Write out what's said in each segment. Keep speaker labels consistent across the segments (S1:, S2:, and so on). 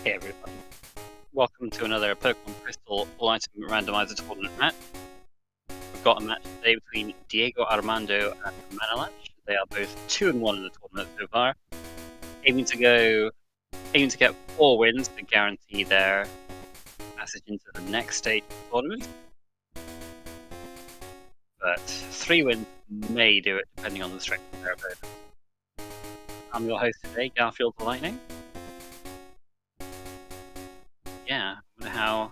S1: Hey everybody, welcome to another Pokemon Crystal All-Item Randomizer tournament match. We've got a match today between DiegoArmando and Manelash. They are both 2-1 in the tournament so far, aiming to get 4 wins to guarantee their passage into the next stage of the tournament. But 3 wins may do it depending on the strength of their opponents. I'm your host today, Garfield the Lightning. Yeah, I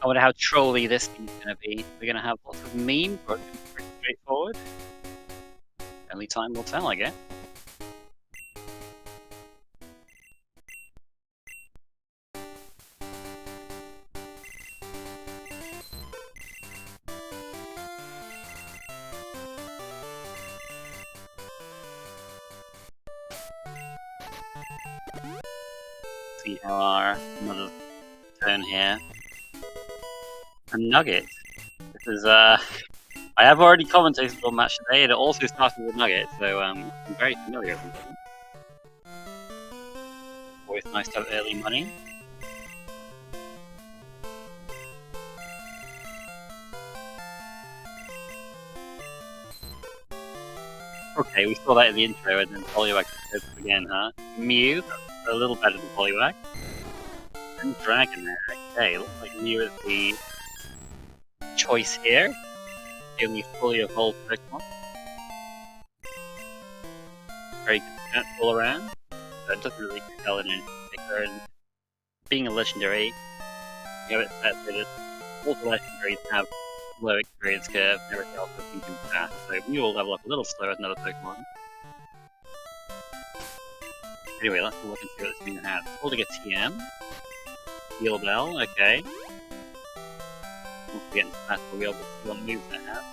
S1: wonder how trolly this thing's gonna be. We're gonna have lots of memes, but it's pretty straightforward. Only time will tell, I guess. See how our another turn here. A Nugget. This is I have already commentated on match today, and it also started with Nugget, so I'm very familiar with them. Always nice to have early money. Okay, we saw that in the intro, and then Poliwag goes up again, huh? Mew, that's a little better than Poliwag. And Dragonair, okay, looks like Mew is the choice here. The only fully evolved Pokemon. Very good defense all around, but it doesn't really excel in any particular. And being a legendary, you have it set that all the legendaries have low experience curve and everything else is medium fast, so Mew will level up a little slower than other Pokemon. Anyway, let's look and see what this thing has. Holding a TM. Heal Bell, okay. Once we get into battle, we'll be able to see what moves it has.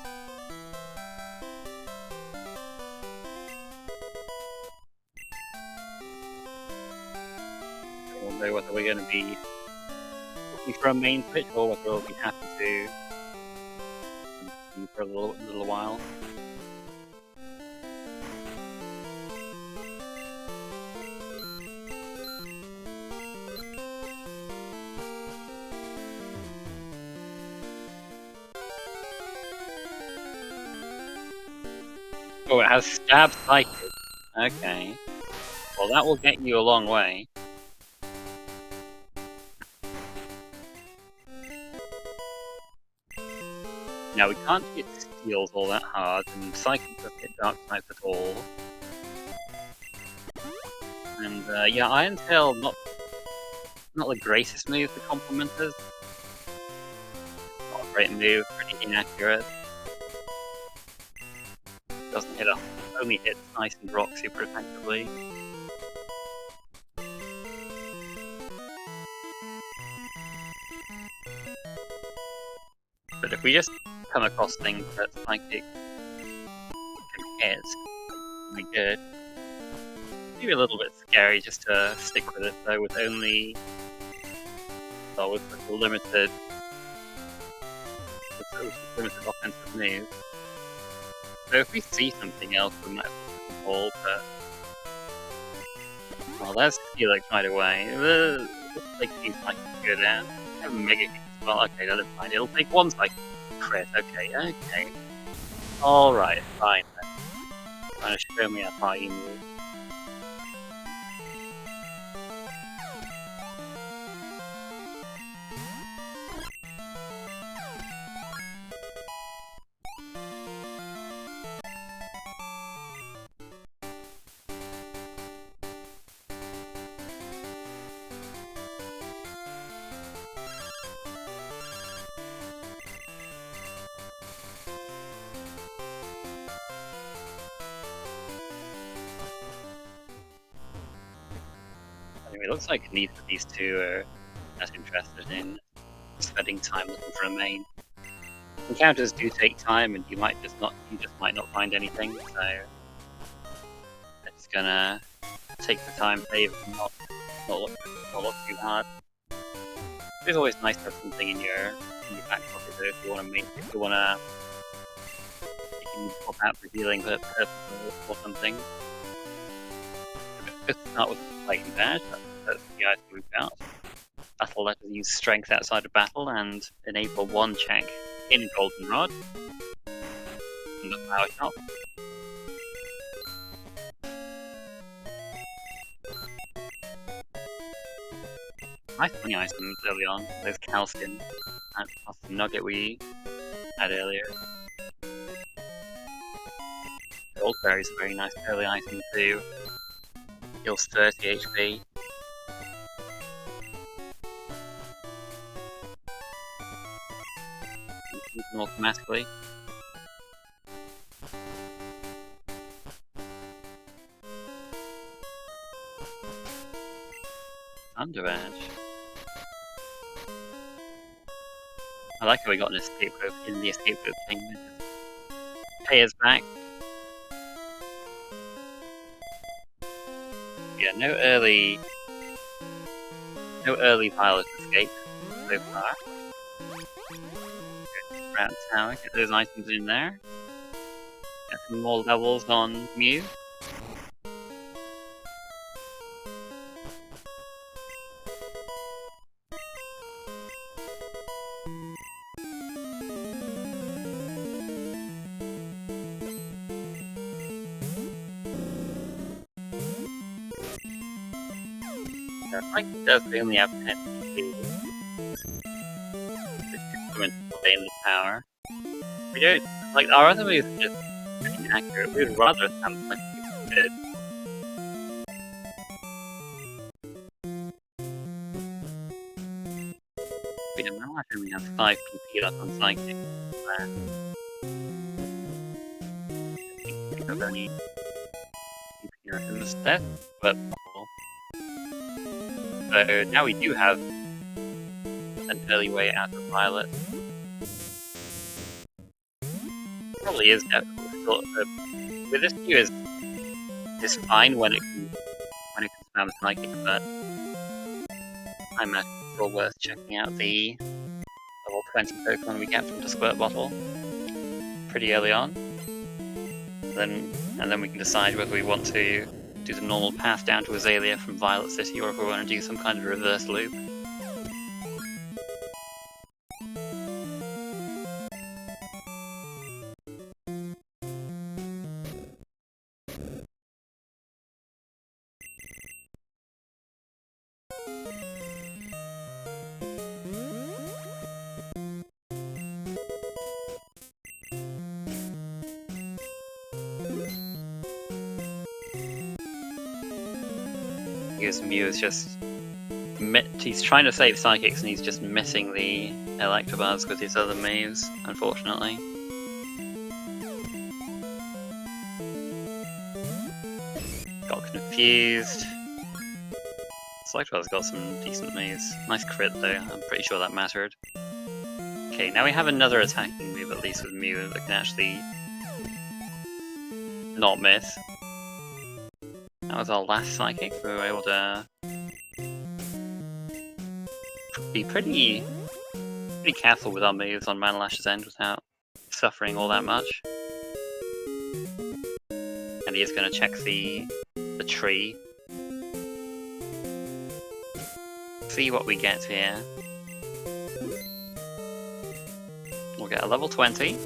S1: I don't know whether we're going to be looking for a main switch or whether we'll be happy to see for a little while. Oh, it has Stab Psychic. Okay. Well, that will get you a long way. Now, we can't hit Steels all that hard, and Psychic doesn't hit Dark Types at all. And, yeah, Iron Tail, not the greatest move to complement us. Not a great move, pretty inaccurate. Doesn't hit only hits Ice and Rock super effectively. But if we just come across things that Psychic can hit, really good. Maybe a little bit scary just to stick with it though, with only with such a limited offensive moves. So if we see something else, we might have to hold, but... Well, there's Helix right away. This like seems like to go down. I have a Mega Kick as well. Okay, that's fine. It'll take one Psychic crit. Okay. Alright, fine then. Trying to show me a party move. Anyway, it looks like neither of these two are as interested in spending time looking for a main. Encounters do take time, and you just might not find anything. So I'm just gonna take the time, save, and not look too hard. It's always nice to have something in your back pocket though, if you can pop out for healing purposes or something. Let's start with Lightning Badge. That's the item we've got. Battle let us use strength outside of battle and enable one check in Goldenrod. And the power shop. Nice money items early on. Those calcium and plus the nugget we had earlier. Goldberry is a very nice early item too. Heals 30 HP. Use them automatically. Thunder Edge. I like how we got an escape rope in the escape rope thing. Pay us back. Yeah, no early pilot escape so far. Go around tower, get those items in there. Get some more levels on Mew. Like it does only have 10 HP. Just come and play in the tower. We don't like our other moves are just pretty accurate. We would rather have something like good. We don't know, I only have 5 PP left on Psychic. I think I've only PP left in the step, but so now we do have an early way out of Violet. Probably is definitely with this view is fine when it can spam Psychic, but I imagine it's still worth checking out the level 20 Pokemon we get from the Squirt Bottle pretty early on. And then we can decide whether we want to do the normal path down to Azalea from Violet City, or if we want to do some kind of reverse loop. Because Mew is just he's trying to save Psychics and he's just missing the Electabuzz with his other moves, unfortunately. Got confused. Electabuzz got some decent moves. Nice crit though, I'm pretty sure that mattered. Okay, now we have another attacking move at least with Mew that can actually not miss. That was our last Psychic. We were able to be pretty careful with our moves on Manelash's end without suffering all that much. And he is going to check the tree. See what we get here. We'll get a level 20.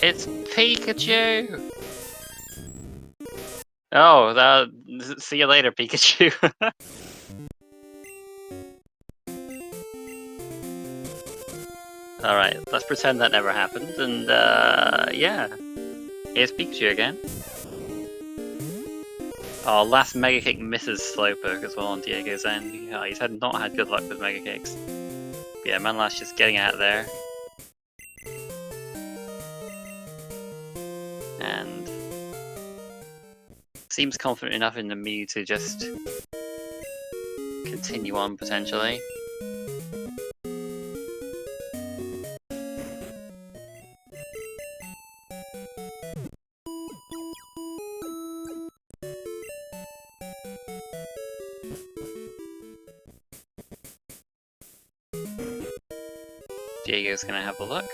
S1: It's Pikachu! Oh, see you later, Pikachu. Alright, let's pretend that never happened, and yeah. Here's Pikachu again. Oh, last Mega Kick misses Slowpoke as well on Diego's end. Oh, he's not had good luck with Mega Kicks. But yeah, Manelash just getting out there. And seems confident enough in the Mew to just continue on potentially. Diego's gonna have a look.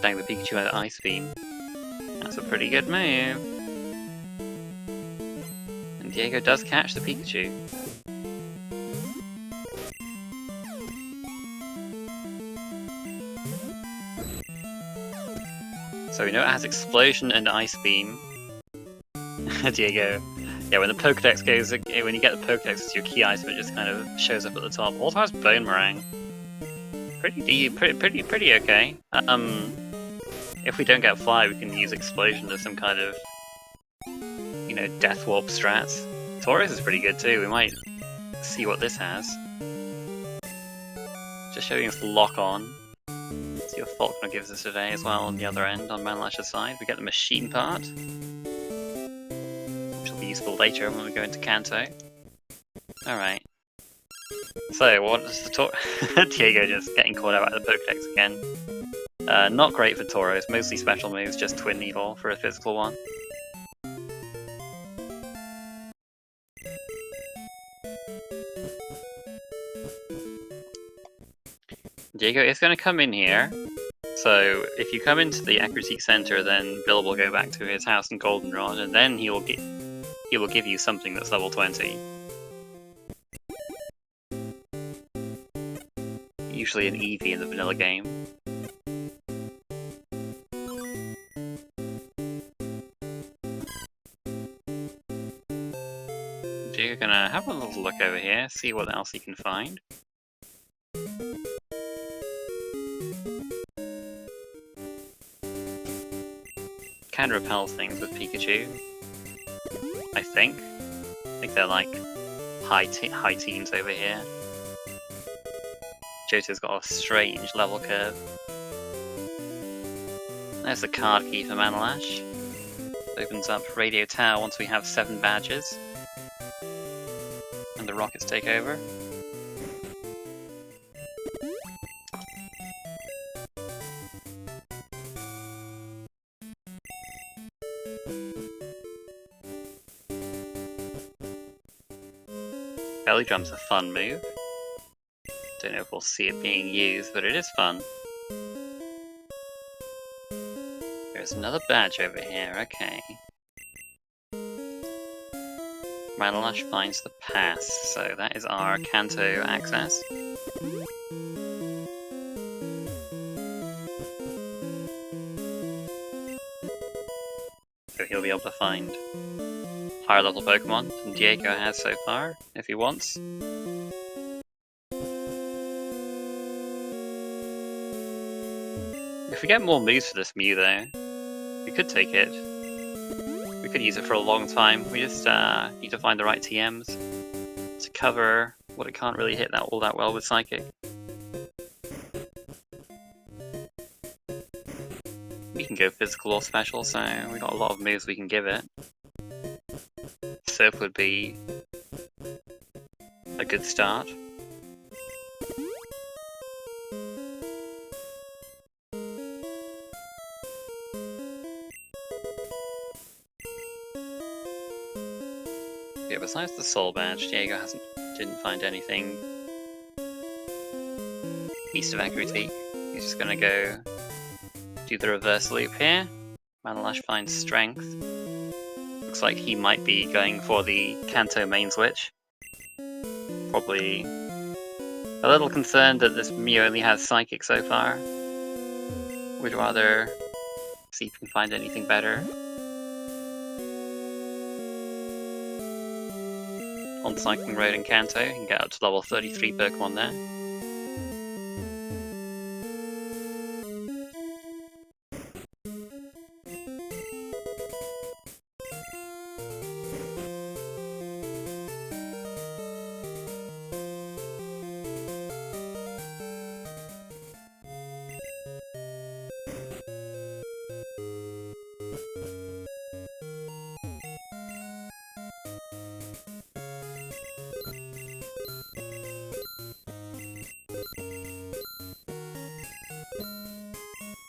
S1: Dang, the Pikachu had Ice Beam. That's a pretty good move. And Diego does catch the Pikachu. So we know it has Explosion and Ice Beam. Diego. Yeah, when the Pokedex goes, when you get the Pokedex, it's your key item, it just kind of shows up at the top. Also has Bone Meringue. Pretty okay. If we don't get Fly, we can use Explosion as some kind of, you know, Death Warp strats. Tauros is pretty good too. We might see what this has. Just showing us the Lock On. See what Faulkner gives us today as well on the other end, on Manelash's side. We get the Machine part, which will be useful later when we go into Kanto. Alright. So, what does the Diego just getting caught out by the Pokedex again. Not great for Tauros, mostly special moves, just Twin Needle for a physical one. Diego is going to come in here, so if you come into the Accuracy Center, then Bill will go back to his house in Goldenrod, and then he will give you something that's level 20. Usually an Eevee in the vanilla game. You're gonna have a little look over here, see what else you can find. Can repel things with Pikachu. I think they're like high teens over here. Johto's got a strange level curve. There's the card key for Manelash. Opens up Radio Tower once we have 7 badges. And the rockets take over. Belly Drum's a fun move. Don't know if we'll see it being used, but it is fun. There's another badge over here, okay. Manelash finds the pass, so that is our Kanto access. So he'll be able to find higher level Pokemon than Diego has so far, if he wants. If we get more moves for this Mew though, we could take it. We could use it for a long time. We just need to find the right TMs to cover what it can't really hit all that well with Psychic. We can go physical or special, so we got a lot of moves we can give it. Surf would be a good start. Yeah, besides the Soul Badge, Diego didn't find anything east of Accuracy. He's just gonna go do the reverse loop here. Manelash finds Strength. Looks like he might be going for the Kanto main switch. Probably a little concerned that this Mew only has Psychic so far. We'd rather see if we can find anything better. On Cycling Road in Kanto, you can get up to level 33 Pokemon there.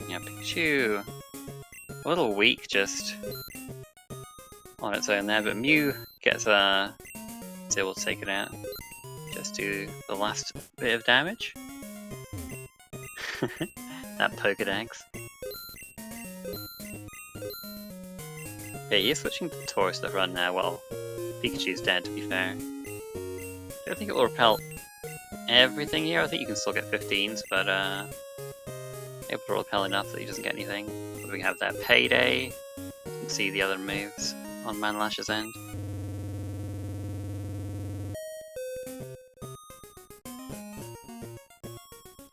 S1: Yeah, Pikachu, a little weak just on its own there, but Mew gets is able to take it out. Just do the last bit of damage. That Pokedex. Yeah, he's switching to Taurus to run now. Well, Pikachu's dead, to be fair. I don't think it will repel everything here. I think you can still get 15s, but it will repel enough that he doesn't get anything. We have that Payday. You can see the other moves on Manelash's end.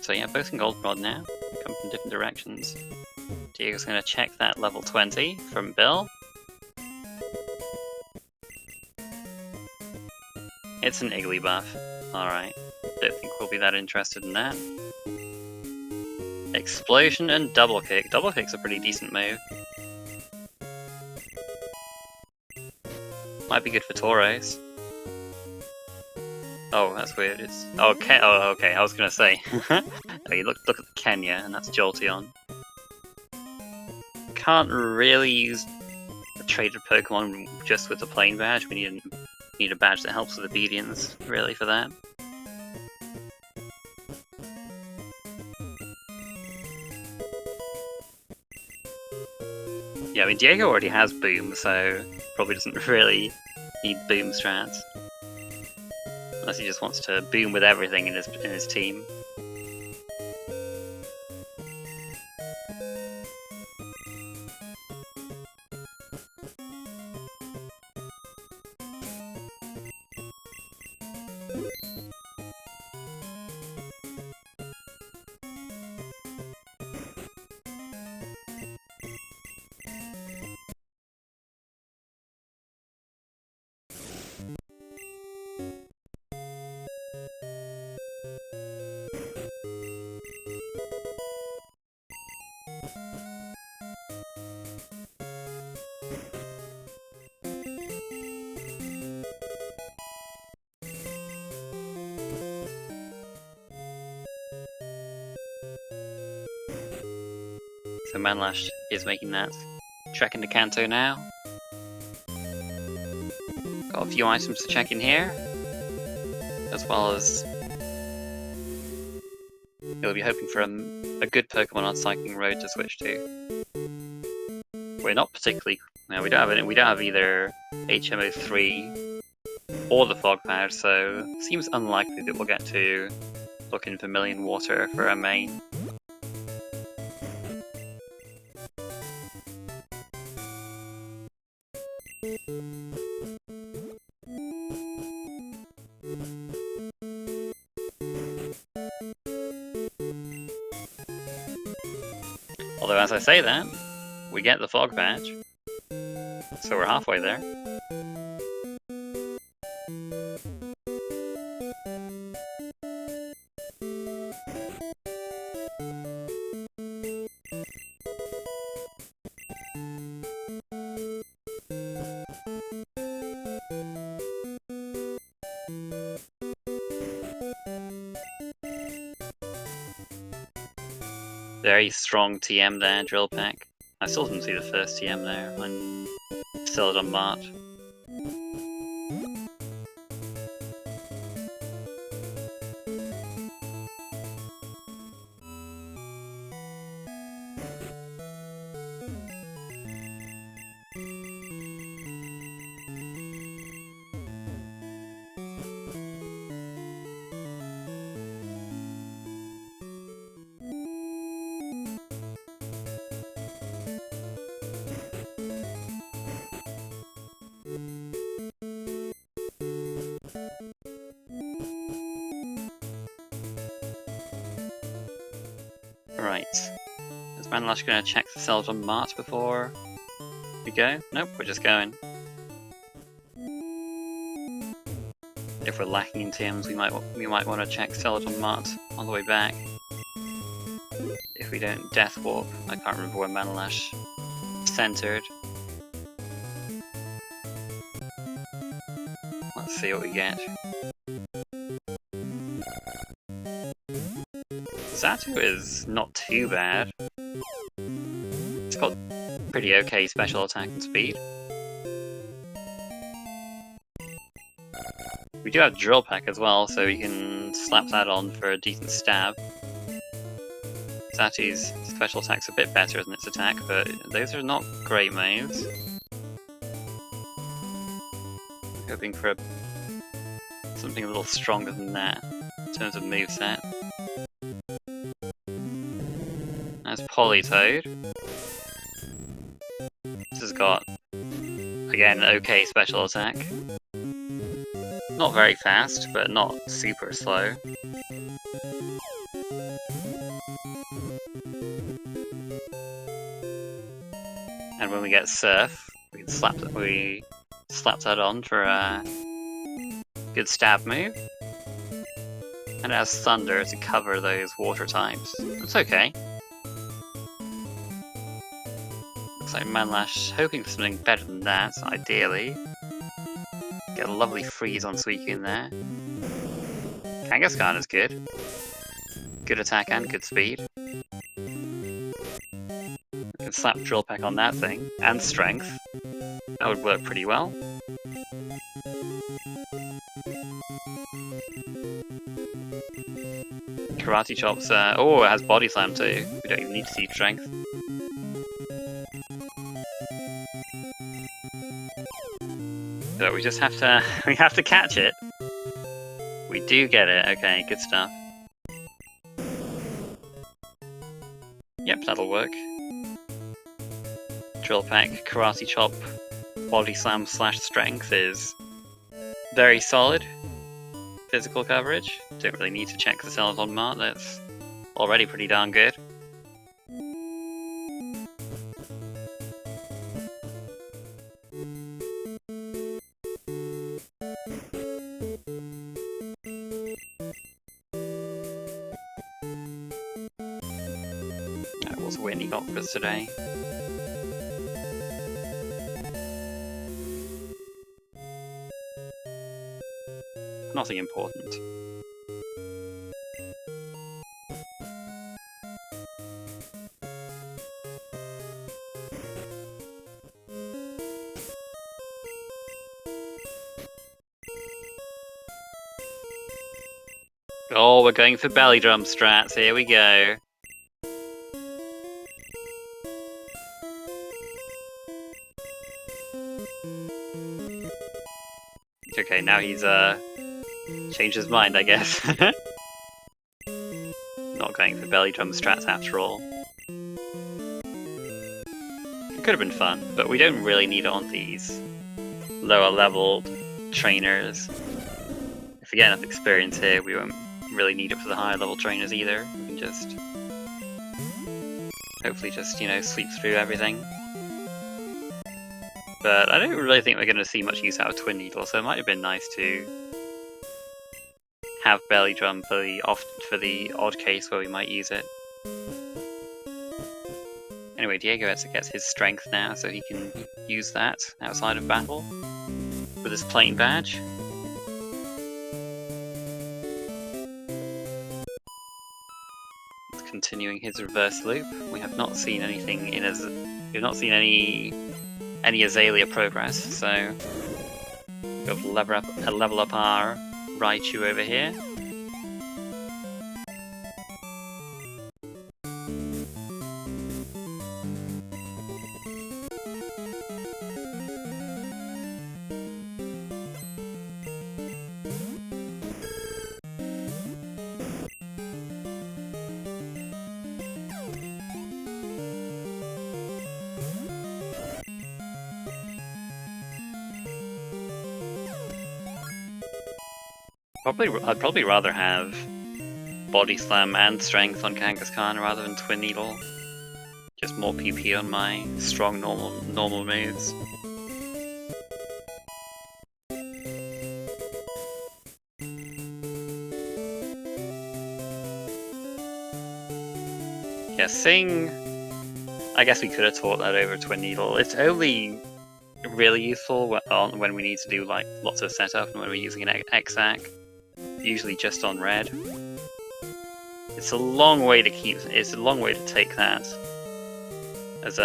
S1: So yeah, both can Goldenrod now. Come from different directions. Diego's going to check that level 20 from Bill. It's an Iggly buff. Alright. Don't think we'll be that interested in that. Explosion and Double Kick. Double Kick's a pretty decent move. Might be good for Tauros. Oh, that's weird. It's okay. Oh, okay. I was gonna say. Okay, look at the Kenya, and that's Jolteon. Can't really use a traded Pokemon just with the plain badge. We need a badge that helps with obedience, really, for that. Yeah, I mean, Diego already has Boom, so probably doesn't really need Boom strats. Unless he just wants to boom with everything in his team. So Manelash is making that trek into Kanto now. Got a few items to check in here, as well as he'll be hoping for a good Pokemon on Cycling Road to switch to. We're not particularly. No, we don't have either HMO3 or the Fog Badge, so it seems unlikely that we'll get to look in Vermilion Water for a main. Although, as I say that, we get the Fog Badge, so we're halfway there. Very strong TM there, Drill Pack. I still didn't see the first TM there when Celadon Mart. Right. Is Manelash going to check the Celadon Mart before we go? Nope, we're just going. If we're lacking in TMs, we might want to check Celadon Mart on the way back. If we don't Death Warp, I can't remember where Manelash centered. Let's see what we get. Xatu is not too bad. It's got pretty okay special attack and speed. We do have Drill Peck as well, so we can slap that on for a decent stab. Xatu's special attack's a bit better than its attack, but those are not great moves. Hoping for something a little stronger than that in terms of moveset. That's Politoed. This has got, again, okay special attack. Not very fast, but not super slow. And when we get Surf, we can slap that on for a good stab move. And it has Thunder to cover those water types. That's okay. Looks like Manelash hoping for something better than that, ideally. Get a lovely freeze on Suicune there. Kangaskhan is good. Good attack and good speed. We can slap Drill Peck on that thing, and Strength. That would work pretty well. Karate Chop's, oh, it has Body Slam too. We don't even need to see Strength. So we just have to, we have to catch it. We do get it, okay, good stuff. Yep, that'll work. Drill Peck, Karate Chop, Body Slam / Strength is very solid. Physical coverage. Don't really need to check the cells on Mart, that's already pretty darn good. It was windy Cockpits today. Nothing important. Oh, we're going for belly drum strats, here we go. Okay, now he's changed his mind, I guess. Not going for belly drum strats after all. It could have been fun, but we don't really need it on these lower level trainers. If we get enough experience here, we won't really need it for the higher level trainers either. We can just hopefully just, you know, sweep through everything. But I don't really think we're going to see much use out of Twin Needle, so it might have been nice to have Belly Drum for the odd case where we might use it. Anyway, Diego gets his strength now, so he can use that outside of battle with his plain badge. Continuing his reverse loop. We have not seen anything in we've not seen any Azalea progress, so we'll level up our Raichu over here. I'd probably rather have Body Slam and Strength on Kangaskhan rather than Twin Needle. Just more PP on my strong normal moves. Yeah, Sing, I guess we could have taught that over Twin Needle. It's only really useful when we need to do like lots of setup and when we're using an Exact. Usually just on red. It's a long way to take that as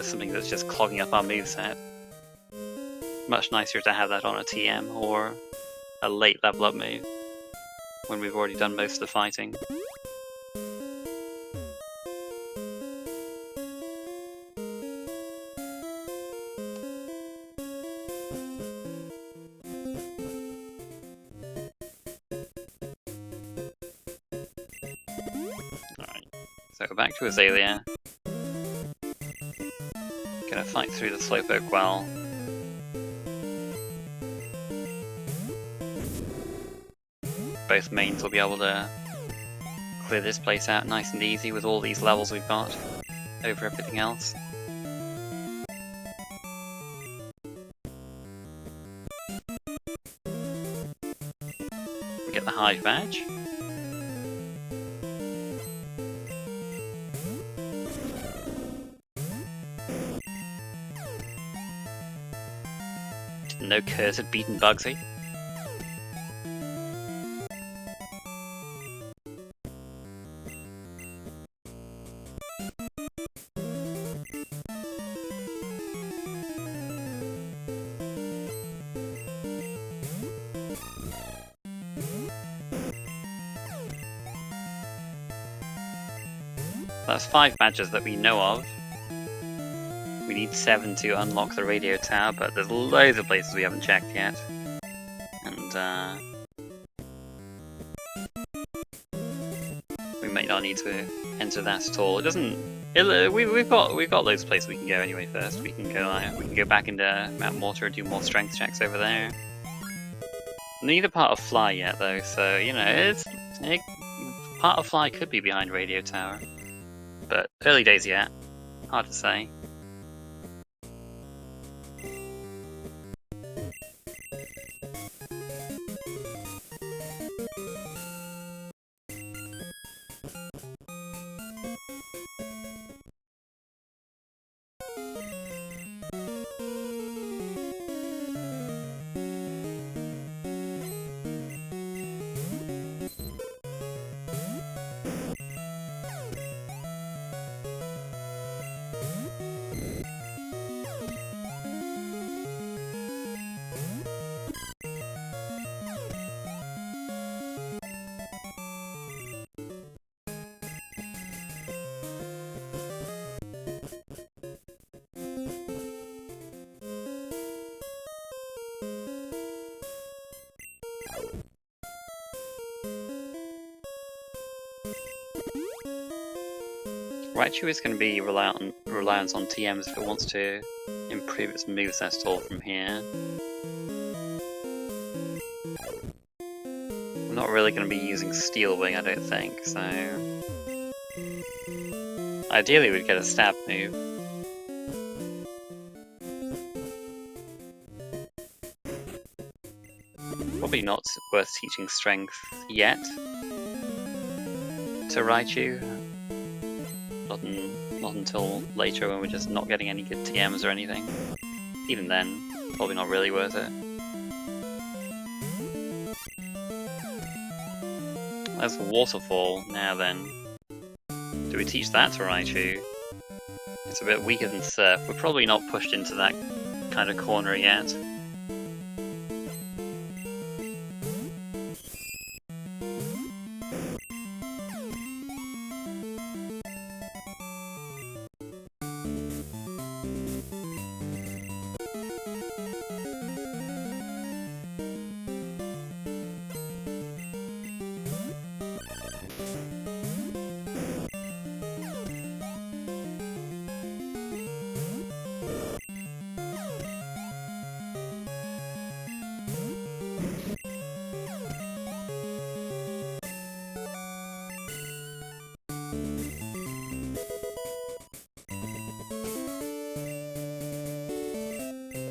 S1: something that's just clogging up our moveset. Much nicer to have that on a TM or a late level up move when we've already done most of the fighting. Right, we're back to Azalea. Gonna fight through the Slowpoke well. Both mains will be able to clear this place out nice and easy with all these levels we've got over everything else. We get the Hive badge. No cursed beaten Bugsy. That's 5 badges that we know of. We need 7 to unlock the radio tower, but there's loads of places we haven't checked yet. And we might not need to enter that at all. It doesn't. We've got loads of places we can go anyway. First, we can go back into Mount Mortar and do more strength checks over there. Neither part of Fly yet though, so you know part of Fly could be behind radio tower, but early days yet. Hard to say. Raichu is going to be reliant on TMs if it wants to improve its moveset at all from here. I'm not really going to be using Steel Wing, I don't think, so... Ideally we'd get a stab move. Probably not worth teaching Strength yet to Raichu. Not until later when we're just not getting any good TMs or anything. Even then, probably not really worth it. There's Waterfall now then. Do we teach that to Raichu? It's a bit weaker than Surf. We're probably not pushed into that kind of corner yet.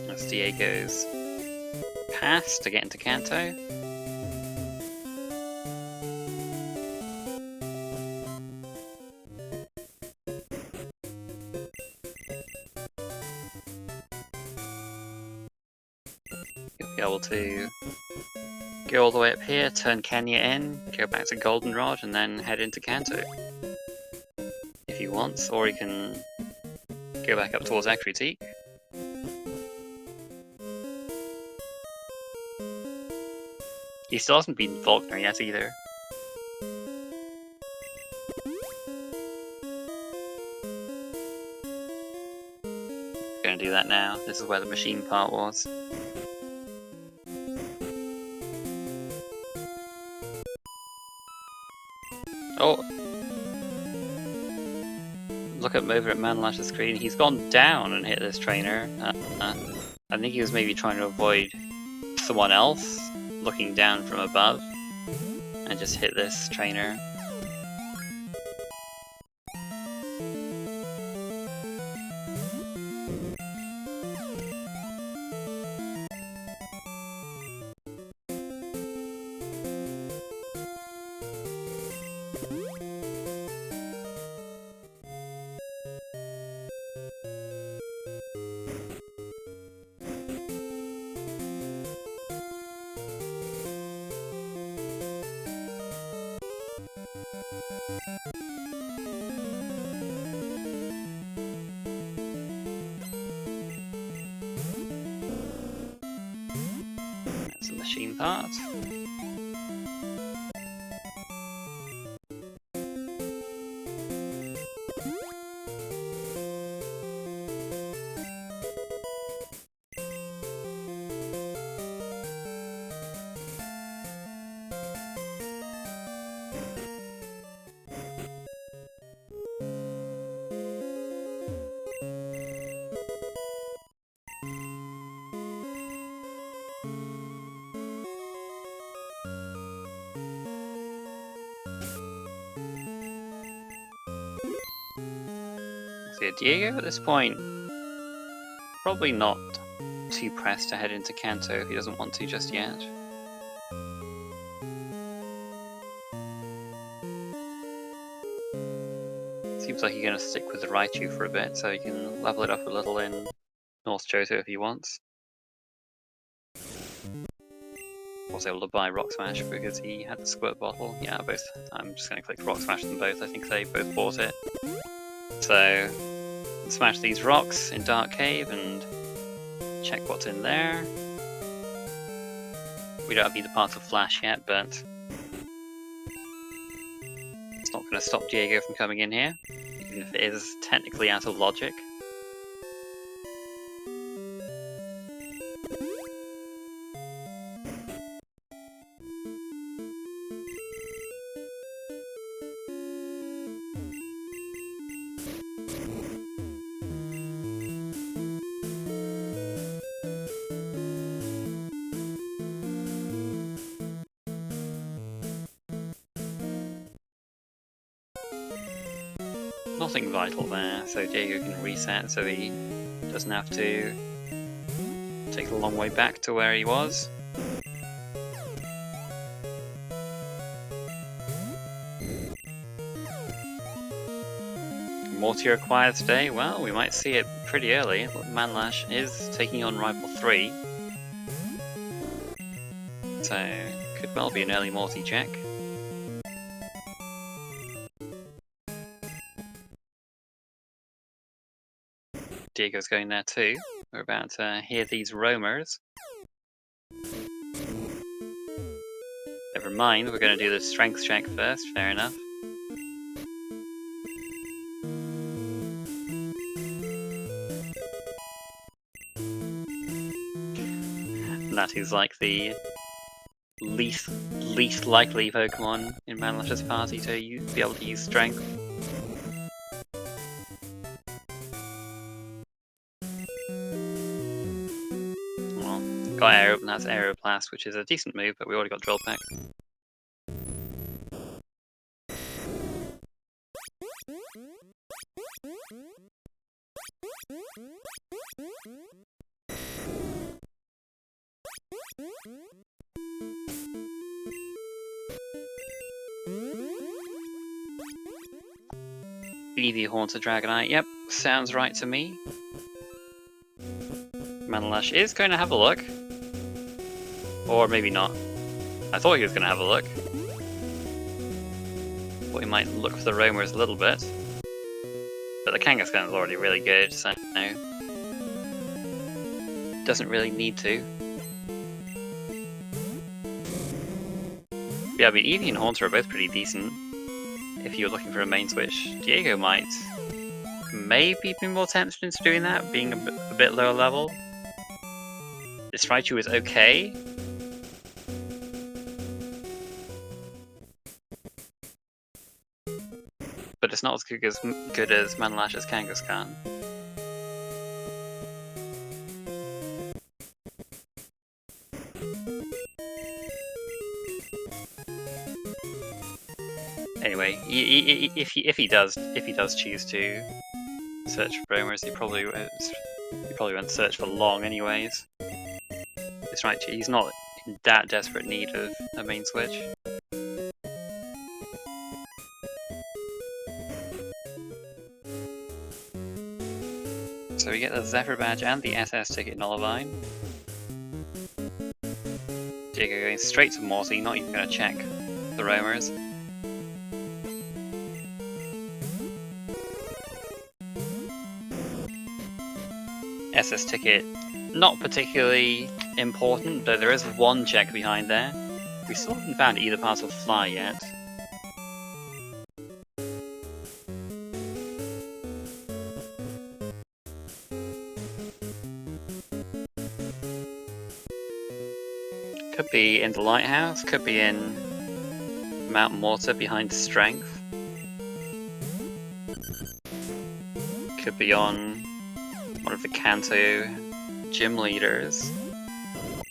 S1: That's Diego's pass to get into Kanto. You'll be able to go all the way up here, turn Kenya in, go back to Goldenrod, and then head into Kanto. If you want, or you can go back up towards Akritique. He still hasn't beaten Faulkner yet either. Gonna do that now. This is where the machine part was. Oh! look at over at Manelash's screen. He's gone down and hit this trainer. I think he was maybe trying to avoid someone else looking down from above and just hit this trainer. That's a machine part. So yeah, Diego at this point, probably not too pressed to head into Kanto if he doesn't want to just yet. Seems like he's going to stick with the Raichu for a bit, so he can level it up a little in North Johto if he wants. Was able to buy Rock Smash because he had the Squirt Bottle. Yeah, both. I'm just going to click Rock Smash them both. I think they both bought it. So, smash these rocks in Dark Cave and check what's in there. We don't have either part of Flash yet, but it's not going to stop Diego from coming in here, even if it is technically out of logic. Nothing vital there, so Diego can reset so he doesn't have to take the long way back to where he was. Morty acquired today? Well, we might see it pretty early. Manelash is taking on Rival 3. So, could well be an early Morty check. Diego's going there too. We're about to hear these roamers. Never mind, we're going to do the strength check first, fair enough. And that is like the least likely Pokemon in Manelash's party to be able to use strength. Got Aero, and that's Aeroblast, which is a decent move, but we already got Drill Peck. Eevee Haunter Dragonite, yep, sounds right to me. Manelash is going to have a look. Or maybe not. I thought he was going to have a look. Thought he might look for the roamers a little bit. But the Kangaskhan is already really good, so no. Doesn't really need to. Yeah, I mean, Eevee and Haunter are both pretty decent. If you're looking for a main switch, Diego might maybe be more tempted into doing that, being a bit lower level. This Raichu is okay. But it's not as good as Manelash's Kangaskhan. Anyway, if he does choose to search for roamers, he probably won't search for long anyways. It's right, he's not in that desperate need of a main switch. So we get the Zephyr badge and the SS ticket nullified. Diego going straight to Morty, not even going to check the roamers. SS ticket, not particularly important, but there is one check behind there. We still haven't found either part of Fly yet. Could be in the lighthouse, could be in Mount Mortar behind Strength. Could be on one of the Kanto gym leaders.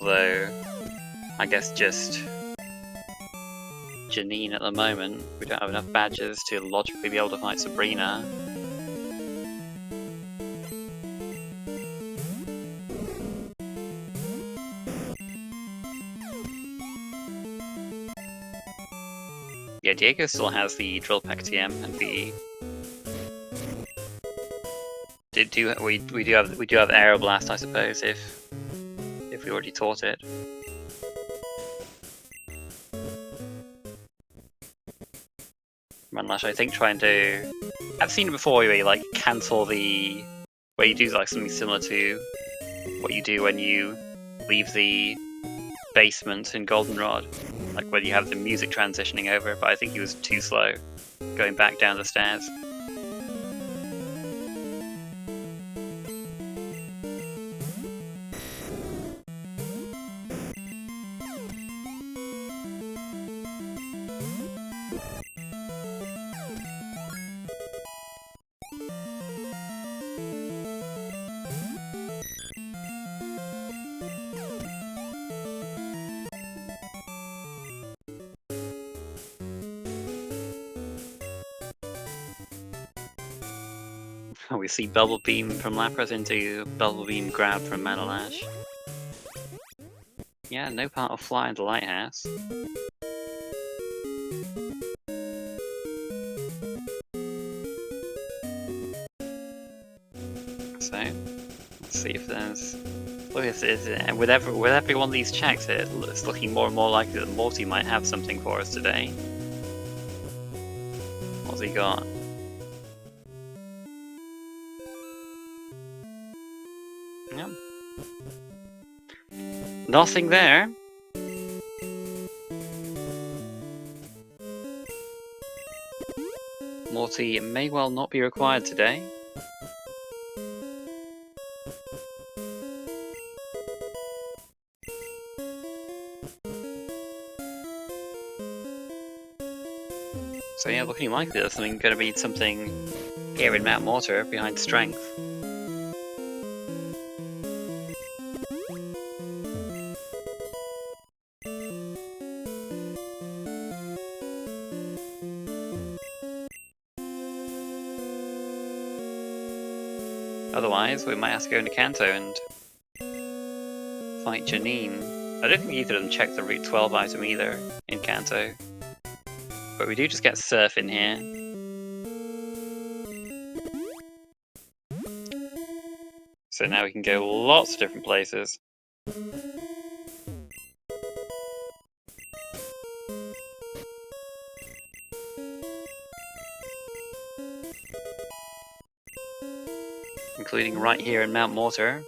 S1: Although, I guess just Janine at the moment. We don't have enough badges to logically be able to fight Sabrina. Yeah, Diego still has the Drill Pack TM and the. We do have Aeroblast, I suppose, if we already taught it. Manelash, I think, trying to. I've seen it before where you like cancel the. Where you do like something similar to what you do when you leave the basement in Goldenrod, like when you have the music transitioning over, but I think he was too slow going back down the stairs. We see Bubble Beam from Lapras into Bubble Beam grab from Manelash. Yeah, no part of Fly in the Lighthouse. So, let's see if there's... Look, with every one of these checks, it's looking more and more likely that Morty might have something for us today. What's he got? Yep. Nothing there. Morty may well not be required today. So yeah, looking likely there's going to be something here in Mount Mortar behind Strength. Otherwise, we might have to go into Kanto and fight Janine. I don't think either of them checked the Route 12 item either in Kanto. But we do just get Surf in here. So now we can go lots of different places. Including right here in Mount Mortar.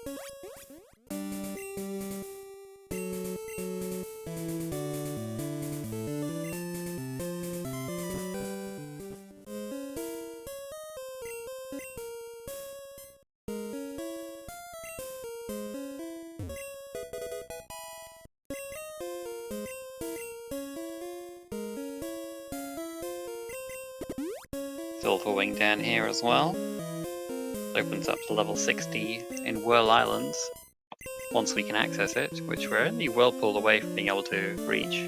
S1: Silver Wing down here as well. Opens up to level 60 in Whirl Islands once we can access it, which we're only Whirlpool away from being able to reach.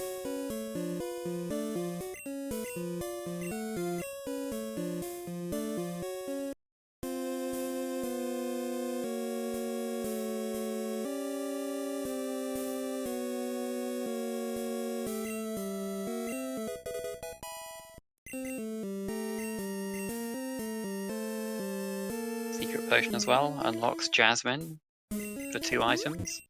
S1: Secret Potion as well unlocks Jasmine for 2 items.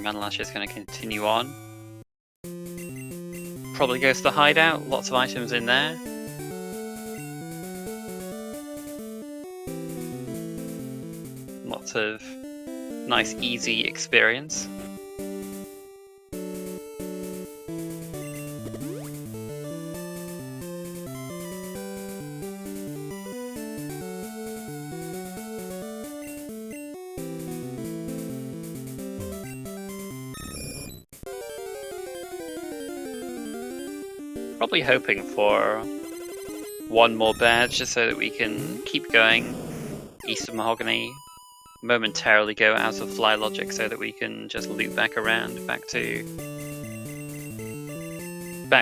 S1: Manelash is going to continue on. Probably goes to the hideout, lots of items in there. Lots of nice easy experience. Probably hoping for one more badge just so that we can keep going east of Mahogany, momentarily go out of Fly Logic so that we can just loop back around back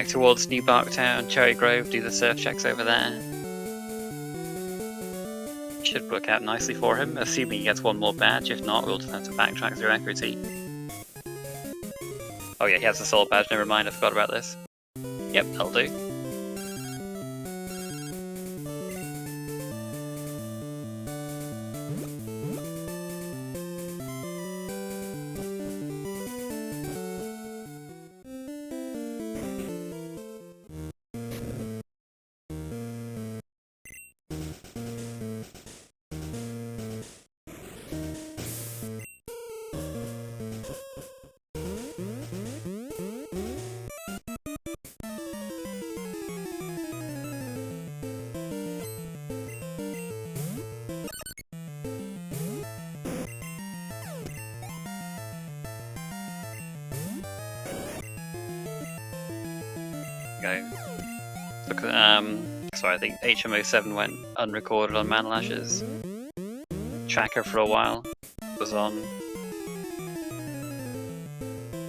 S1: towards New Barktown, Cherry Grove, do the surf checks over there. Should work out nicely for him, assuming he gets one more badge. If not, we'll just have to backtrack through Equity. Oh yeah, he has a soul badge, never mind, I forgot about this. Yep, that'll do. Look, sorry, I think HMO7 went unrecorded on Manelash's tracker for a while.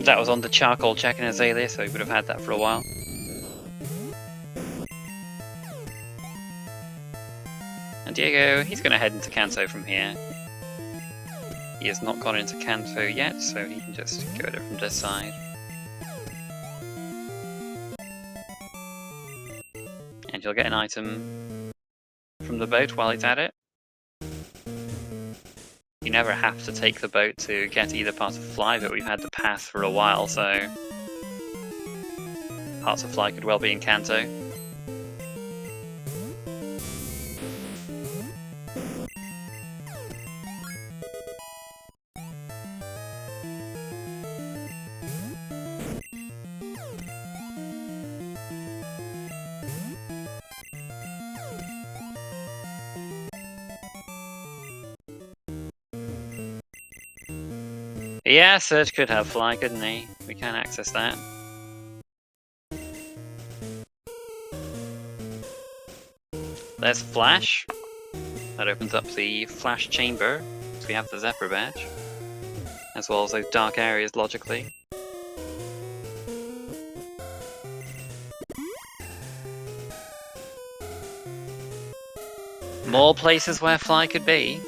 S1: That was on the charcoal check in Azalea, so he would have had that for a while. And Diego, he's going to head into Kanto from here. He has not gone into Kanto yet, so he can just go at it from this side. And you'll get an item from the boat while it's at it. You never have to take the boat to get either part of Fly, but we've had the path for a while, so parts of Fly could well be in Kanto. Yeah, Surge could have Fly, couldn't he? We can access that. There's Flash. That opens up the Flash Chamber, so we have the Zephyr badge. As well as those dark areas, logically. More places where Fly could be.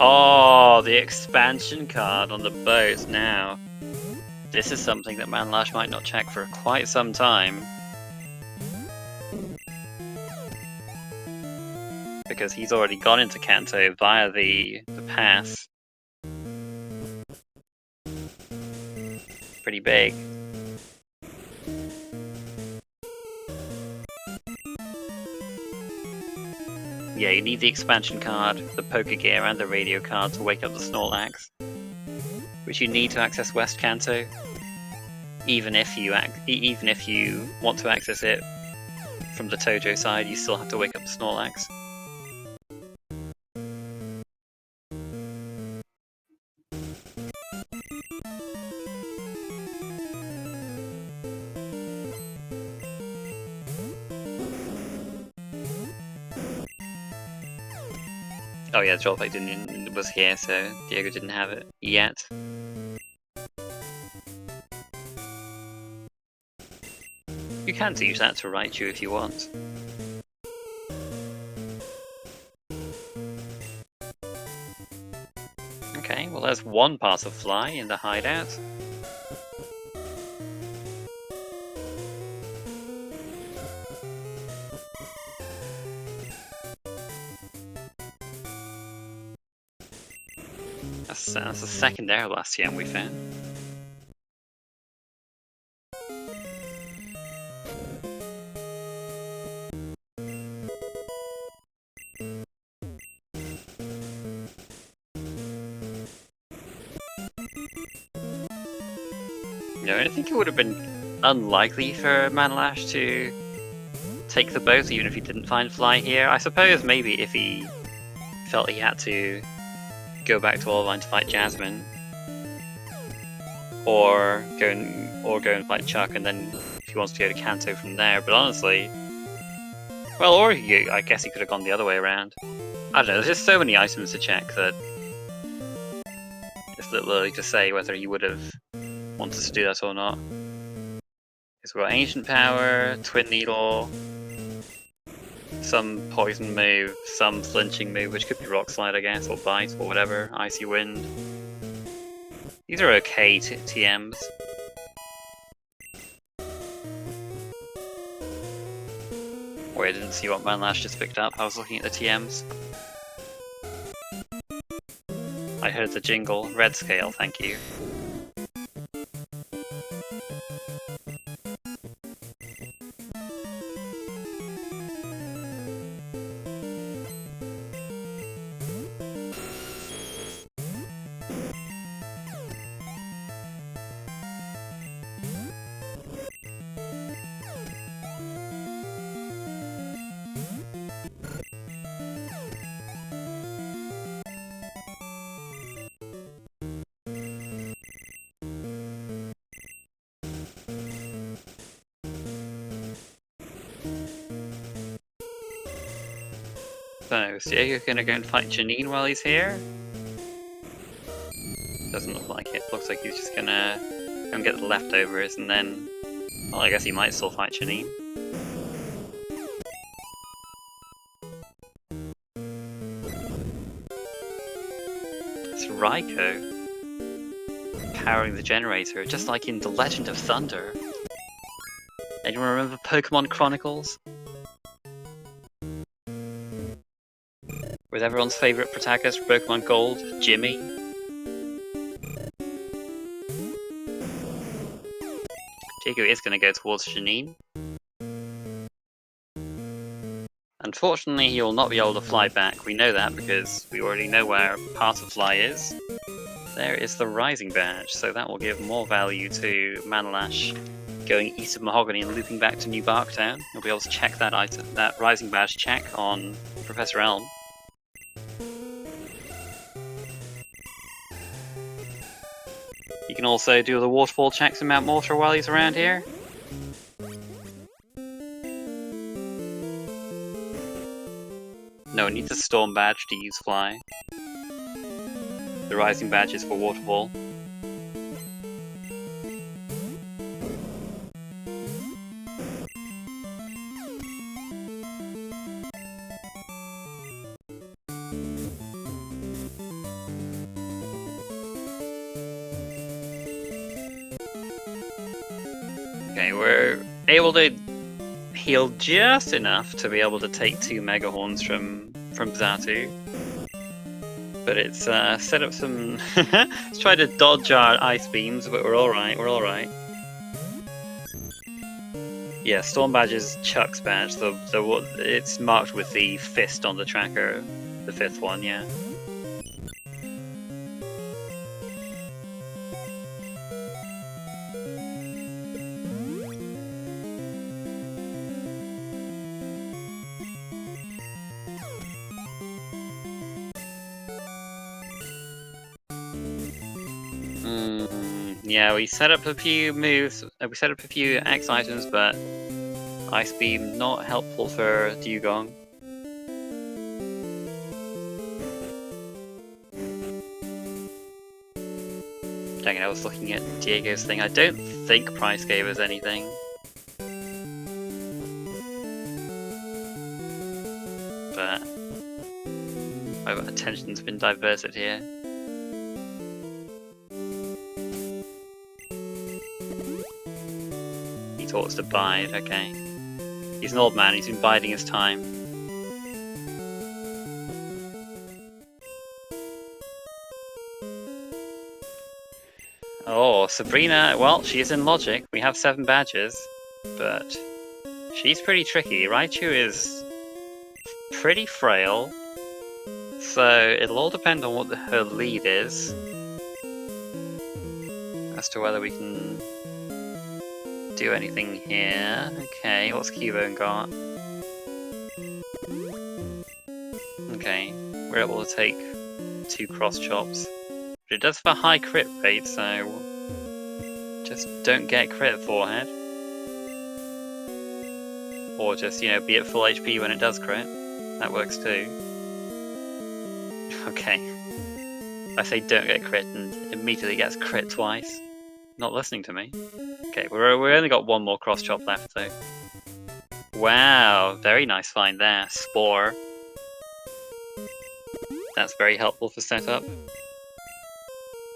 S1: Oh, the expansion card on the boat now. This is something that Manelash might not check for quite some time. Because he's already gone into Kanto via the pass. Pretty big. Yeah, you need the expansion card, the poker gear, and the radio card to wake up the Snorlax. which you need to access West Kanto. Even if you want to access it from the Tojo side, you still have to wake up the Snorlax. Oh yeah, the Trollplate was here, so Diego didn't have it yet. You can use that to Raichu if you want. Okay, well there's one part of Fly in the hideout. That's the second Air Blast TM we found. No, I think it would have been unlikely for Manelash to take the boat, even if he didn't find Fly here. I suppose maybe if he felt he had to go back to Allvine to fight Jasmine, or go and fight Chuck, and then if he wants to go to Kanto from there. But honestly, well, or I guess he could have gone the other way around. I don't know. There's just so many items to check that it's a little early to say whether he would have wanted to do that or not. Because we've got Ancient Power, Twin Needle, some Poison move, some Flinching move, which could be Rock Slide, I guess, or Bite, or whatever, Icy Wind. These are okay TMs. Wait, I didn't see what Manelash just picked up. I was looking at the TMs. I heard the jingle. Red Scale, thank you. So, is Diego gonna go and fight Janine while he's here? Doesn't look like it. Looks like he's just gonna go and get the leftovers and then... Well, I guess he might still fight Janine. It's Raikou powering the generator, just like in The Legend of Thunder. Anyone remember Pokemon Chronicles? With everyone's favourite protagonist for Pokemon Gold, Jimmy. Diego is going to go towards Janine. Unfortunately, he will not be able to fly back. We know that because we already know where part of Fly is. There is the Rising Badge, so that will give more value to Manelash going east of Mahogany and looping back to New Barktown. You'll be able to check that item, that Rising Badge check on Professor Elm. You can also do the waterfall checks in Mount Mortar while he's around here. No, it needs a Storm Badge to use Fly. The Rising Badge is for waterfall. Okay, we're able to heal just enough to be able to take 2 Mega Horns from Xatu. But it's set up some... Let's try to dodge our Ice Beams, but we're alright, we're alright. Yeah, Storm Badge is Chuck's badge, it's marked with the fist on the tracker, the 5th one, yeah. Yeah, we set up a few moves, we set up a few X items, but Ice Beam not helpful for Dugong. Dang it, I was looking at Diego's thing. I don't think Price gave us anything. But my attention's been diverted here. He taught us to bide, okay. He's an old man, he's been biding his time. Oh, Sabrina, well, she is in logic. We have 7 badges, but she's pretty tricky. Raichu is pretty frail, so it'll all depend on what her lead is as to whether we can do anything here. Okay, what's Cubone got? Okay, we're able to take 2 cross chops. But it does have a high crit rate, so just don't get crit forehead. Or just, you know, be at full HP when it does crit. That works too. Okay. I say don't get crit and immediately gets crit twice. Not listening to me. Okay, we only got 1 more cross chop left though. Wow, very nice find there. Spore. That's very helpful for setup.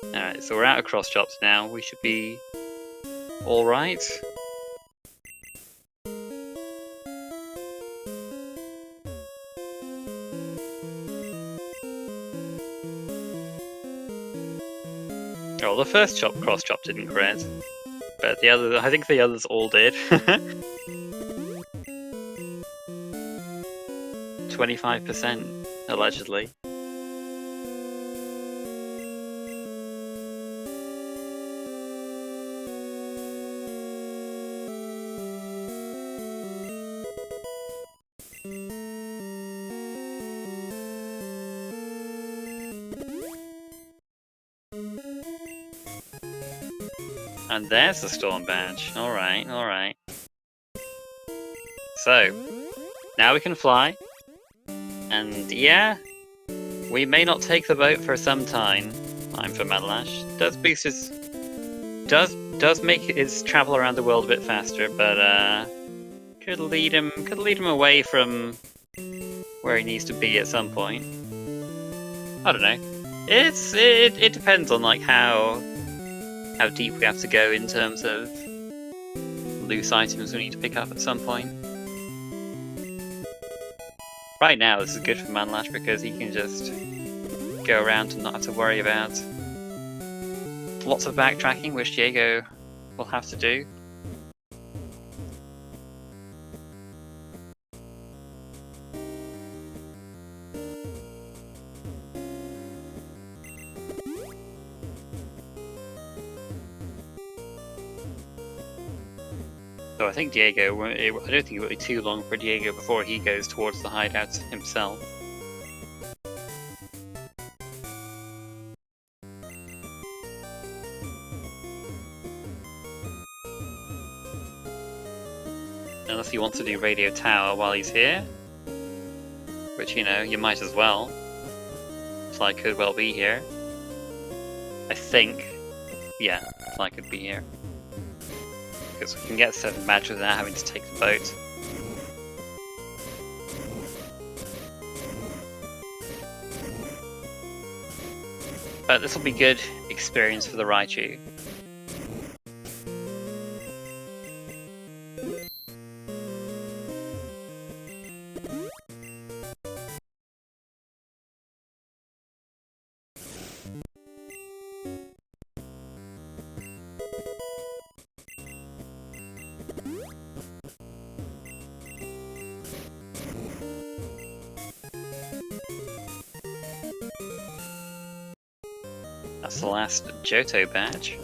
S1: Alright, so we're out of cross chops now. We should be alright. Oh, the first cross chop didn't crit, but the other, I think the others all did. 25%, allegedly. And there's the storm badge. Alright, alright. So, now we can fly. And yeah, we may not take the boat for some time. I'm for Manelash. Does boost his... Does make his travel around the world a bit faster, but could lead him away from where he needs to be at some point. I don't know. It depends on like how deep we have to go in terms of loose items we need to pick up at some point. Right now, this is good for Manelash because he can just go around and not have to worry about lots of backtracking, which Diego will have to do. So I think Diego, I don't think it will be too long for Diego before he goes towards the hideout himself. Unless he wants to do Radio Tower while he's here. Which, you know, you might as well. Fly could well be here. I think. Yeah, Fly could be here. Because we can get 7 badges without having to take the boat. But this will be good experience for the Raichu. That's the last Johto badge.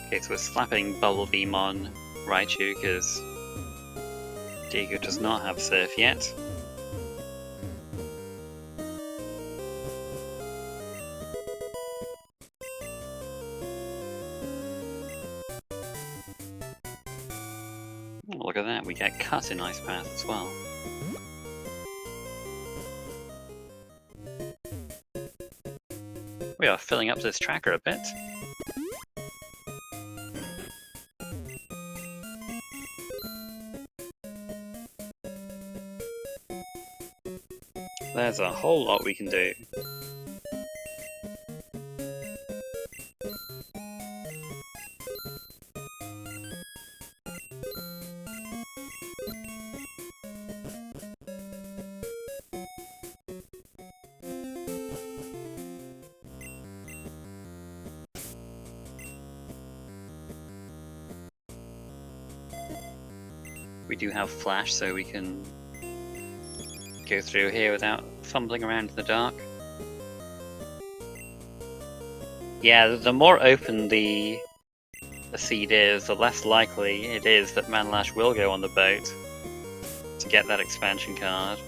S1: Okay, so we're slapping Bubble Beam on Raichu, because Diego does not have Surf yet. Oh, look at that, we get Cut in Ice Path as well. We are filling up this tracker a bit. There's a whole lot we can do. We do have Flash, so we can go through here without fumbling around in the dark. Yeah, the more open the seed is, the less likely it is that Manelash will go on the boat to get that expansion card.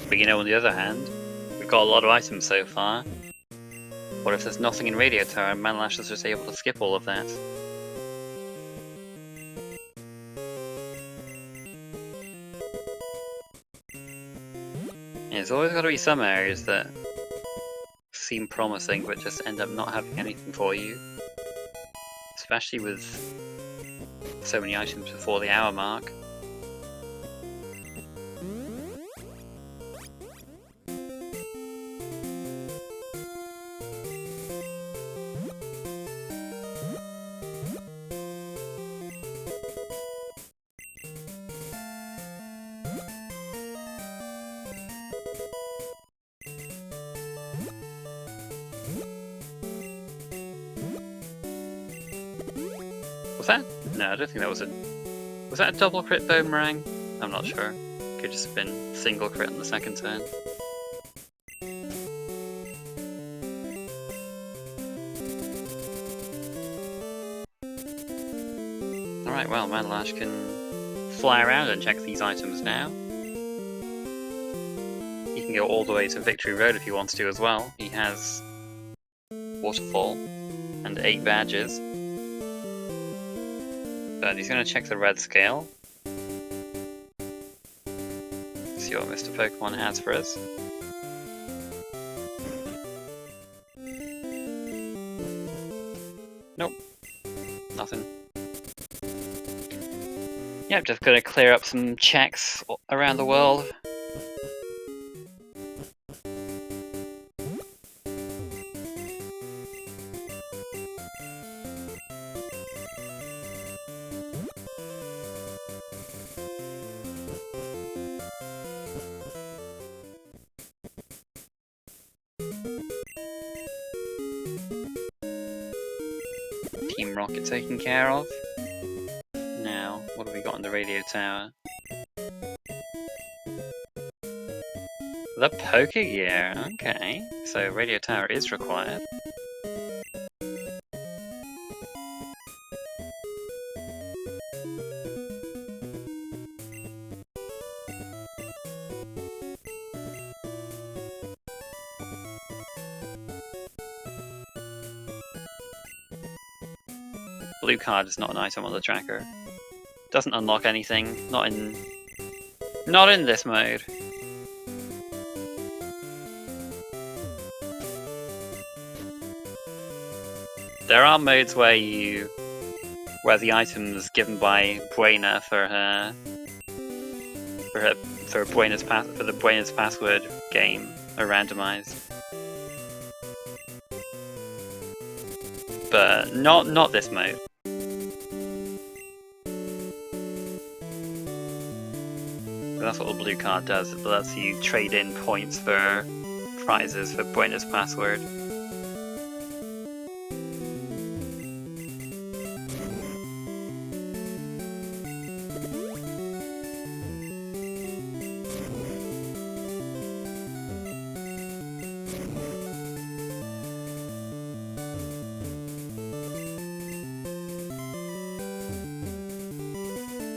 S1: But you know, on the other hand, we've got a lot of items so far. What if there's nothing in Radio Tower and Manelash is just able to skip all of that? There's always got to be some areas that seem promising but just end up not having anything for you. Especially with so many items before the hour mark. Was that? No, I don't think that was a... Was that a double crit boomerang? I'm not sure. Could just have been single crit on the second turn. Alright, well, Manelash can fly around and check these items now. He can go all the way to Victory Road if he wants to as well. He has Waterfall and 8 badges. But he's going to check the red scale. See what Mr. Pokemon has for us. Nope. Nothing. Yep, just going to clear up some checks around the world. Team Rocket taken care of. Now, what have we got in the radio tower? The Pokegear, okay. So radio tower is required. Blue card is not an item on the tracker. Doesn't unlock anything. Not in this mode. There are modes where the items given by Buena for the Buena's Password game are randomized. but not this mode. That's what the blue card does. It lets you trade in points for prizes for Buenos Password.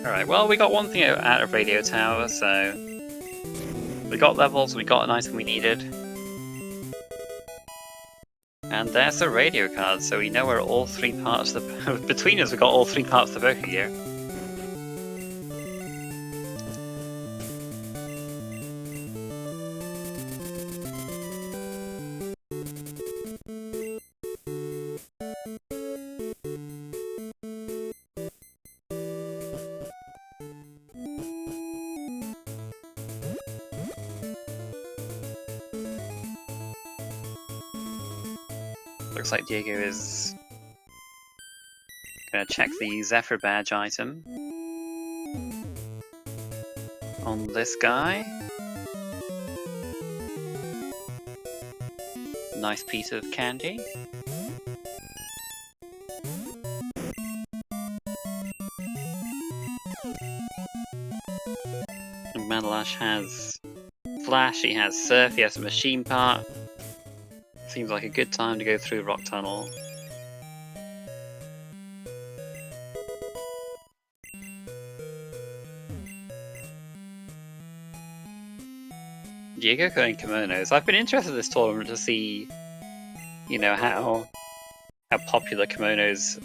S1: Alright, well, we got one thing out of Radio Tower, so we got levels, we got an item we needed. And there's the radio card, so we know where all three parts of the... between us, we got all three parts of the Poké Gear. Looks like Diego is gonna check the Zephyr badge item on this guy. Nice piece of candy. And Manelash has Flash, he has Surf, he has a machine part. Seems like a good time to go through Rock Tunnel. Diego going kimonos. I've been interested in this tournament to see, you know, how popular kimonos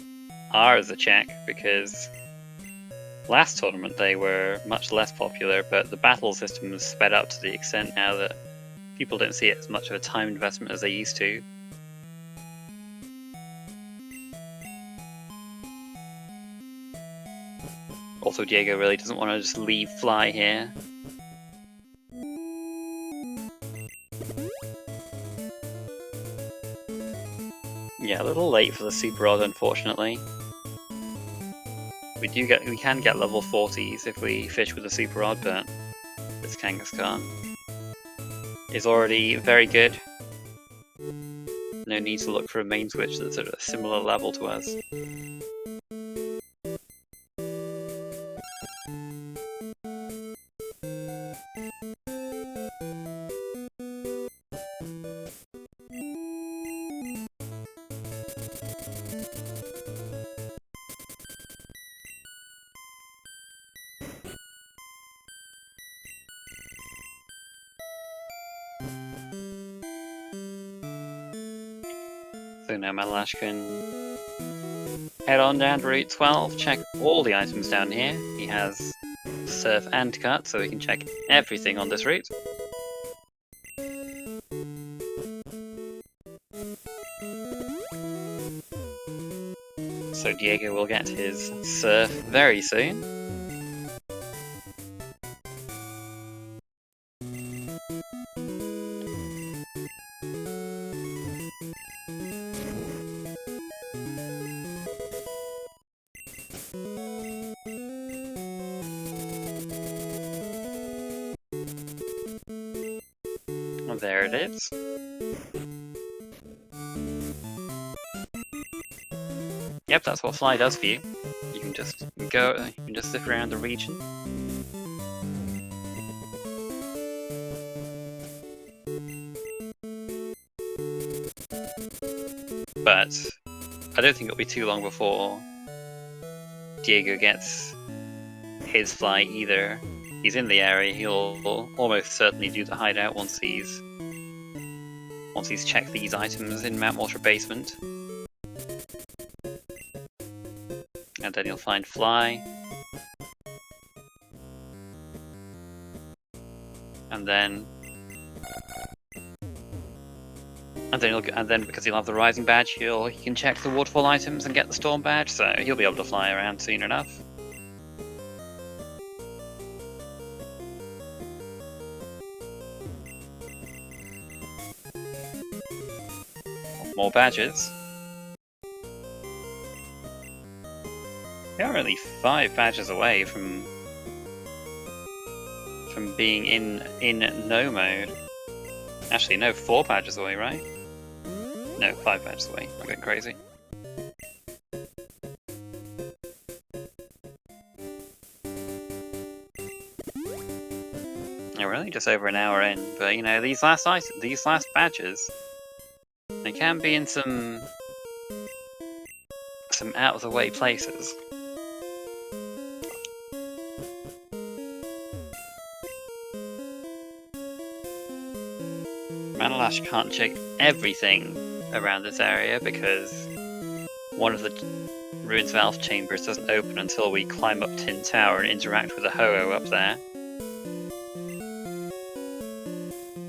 S1: are as a check, because last tournament they were much less popular, but the battle system has sped up to the extent now that people don't see it as much of a time investment as they used to. Also, Diego really doesn't want to just leave Fly here. Yeah, a little late for the Super Rod, unfortunately. We can get level 40s if we fish with the Super Rod, but this Kangaskhan is already very good. No need to look for a main switch that's at a similar level to us. So now Manelash can head on down to Route 12, check all the items down here. He has Surf and Cut, so we can check everything on this route. So Diego will get his Surf very soon. There it is. Yep, that's what Fly does for you. You can just go, you can just zip around the region. But I don't think it'll be too long before Diego gets his Fly either. He's in the area, he'll almost certainly do the hideout once he's checked these items in Mount Water Basement. And then he'll find Fly. And then because he'll have the Rising badge, he can check the waterfall items and get the Storm badge, so he'll be able to fly around soon enough. More badges. only 5 badges away from being in no mode. Actually, no, 4 badges away, right? No, 5 badges away. I'm getting crazy. We're only just over an hour in, but you know, these last badges, they can be in some out of the way places. Manelash can't check everything around this area because one of the Ruins of Alpha chambers doesn't open until we climb up Tin Tower and interact with the Ho-Oh up there.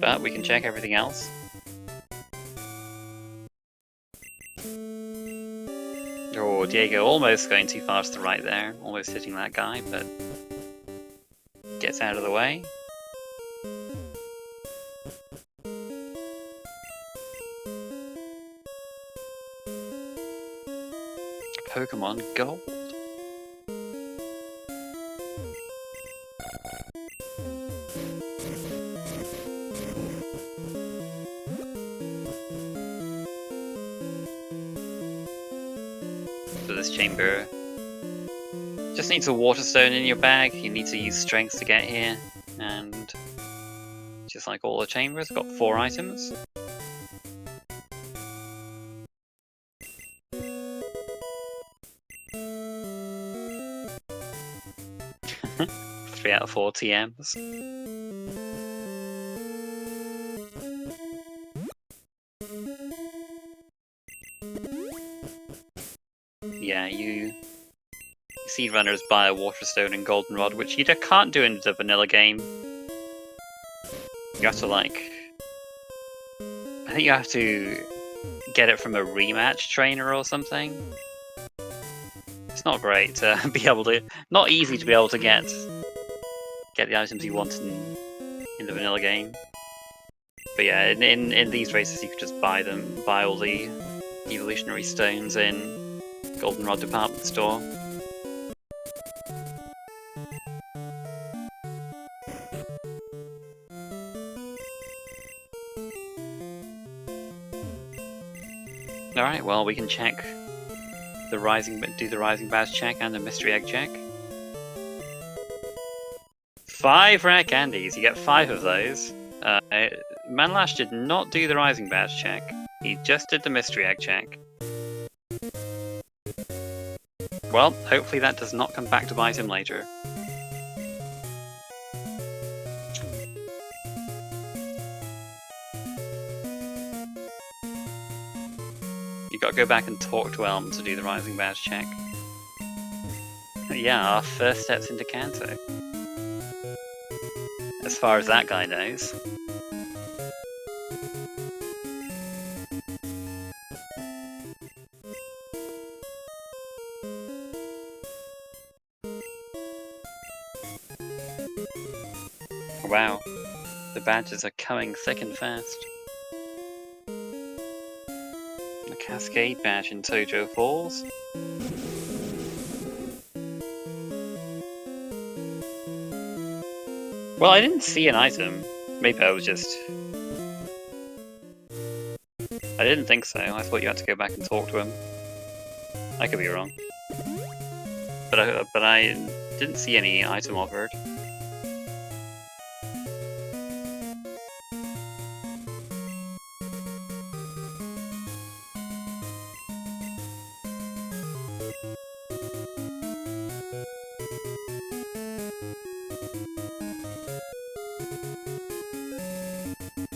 S1: But we can check everything else. Oh, Diego almost going too far to the right there, almost hitting that guy, but gets out of the way. Pokemon Gold. So this chamber just needs a water stone in your bag. You need to use strength to get here, and just like all the chambers, got 4 items. Three out of 4 TMs. Yeah, you see runners buy a water stone and goldenrod, which you can't do in the vanilla game. You have to I think you have to get it from a rematch trainer or something. It's not great to be able to, not easy to be able to get the items you want in the vanilla game. But yeah, in these races you could just buy all the evolutionary stones in Goldenrod department store. Alright, well we can check do the rising badge check and the mystery egg check. 5 rare candies, you get 5 of those. Manelash did not do the rising badge check, he just did the mystery egg check. Well, hopefully that does not come back to bite him later. You gotta go back and talk to Elm to do the rising badge check. Yeah, our first steps into Kanto. As far as that guy knows. Wow, the badges are coming thick and fast. A Cascade badge in Tojo Falls. Well, I didn't see an item. Maybe I was just... I didn't think so. I thought you had to go back and talk to him. I could be wrong. But I didn't see any item offered.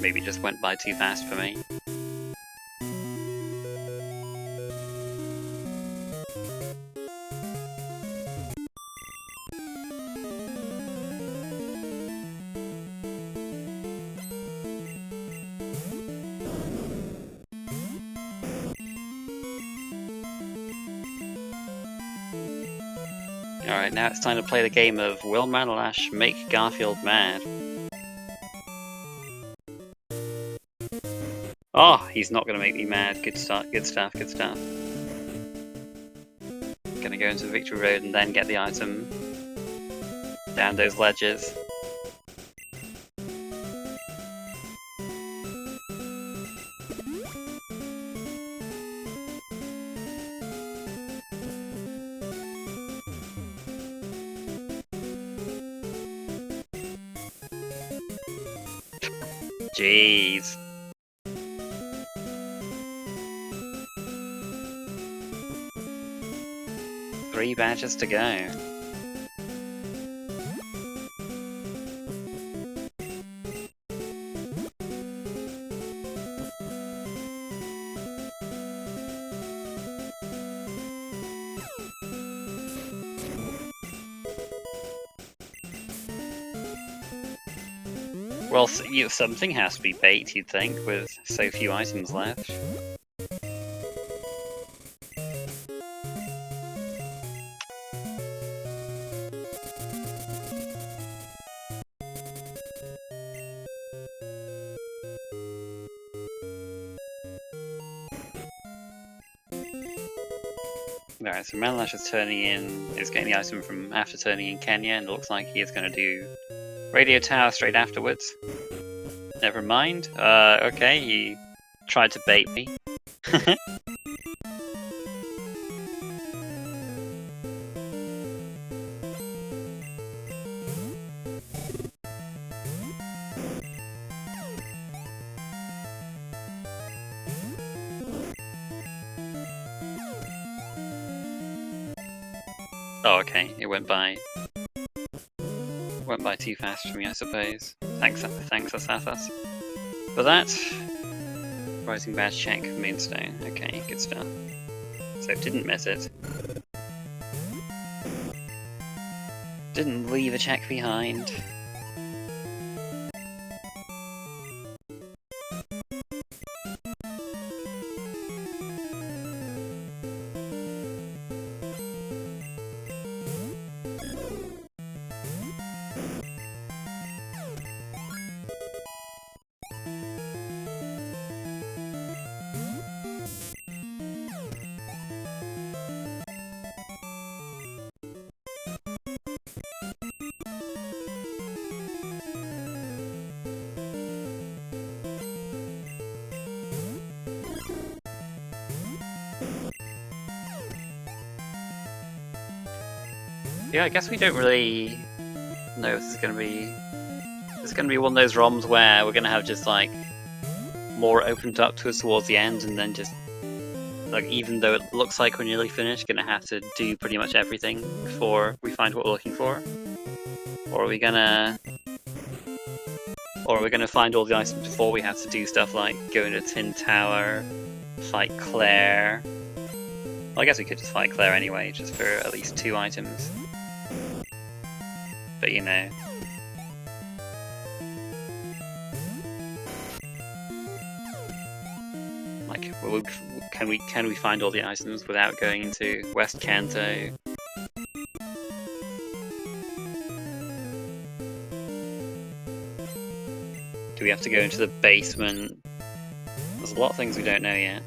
S1: Maybe just went by too fast for me. Alright, now it's time to play the game of Will Manelash make Garfield mad? Oh, he's not going to make me mad. Good stuff, good stuff, good stuff. Getting go into the Victory Road and then get the item down those ledges. Jeez. Three badges to go. Well, something has to be bait, you'd think, with so few items left. Alright, so Manelash is getting the item from after turning in Kenya, and it looks like he is going to do Radio Tower straight afterwards. Never mind. Okay, he tried to bait me. Oh, okay, it went by too fast for me, I suppose. Thanks Asathas. For that, Rising Badge check, Moonstone. Okay, good stuff. So didn't miss it. Didn't leave a check behind. Yeah, I guess we don't really know if this is gonna be. It's gonna be one of those ROMs where we're gonna have just like more opened up to us towards the end, and then just like, even though it looks like we're nearly finished, gonna have to do pretty much everything before we find what we're looking for. Or are we gonna find all the items before we have to do stuff like go into Tin Tower, fight Claire. Well, I guess we could just fight Claire anyway, just for at least 2 items. But you know. Like, can we find all the items without going into West Kanto? Do we have to go into the basement? There's a lot of things we don't know yet.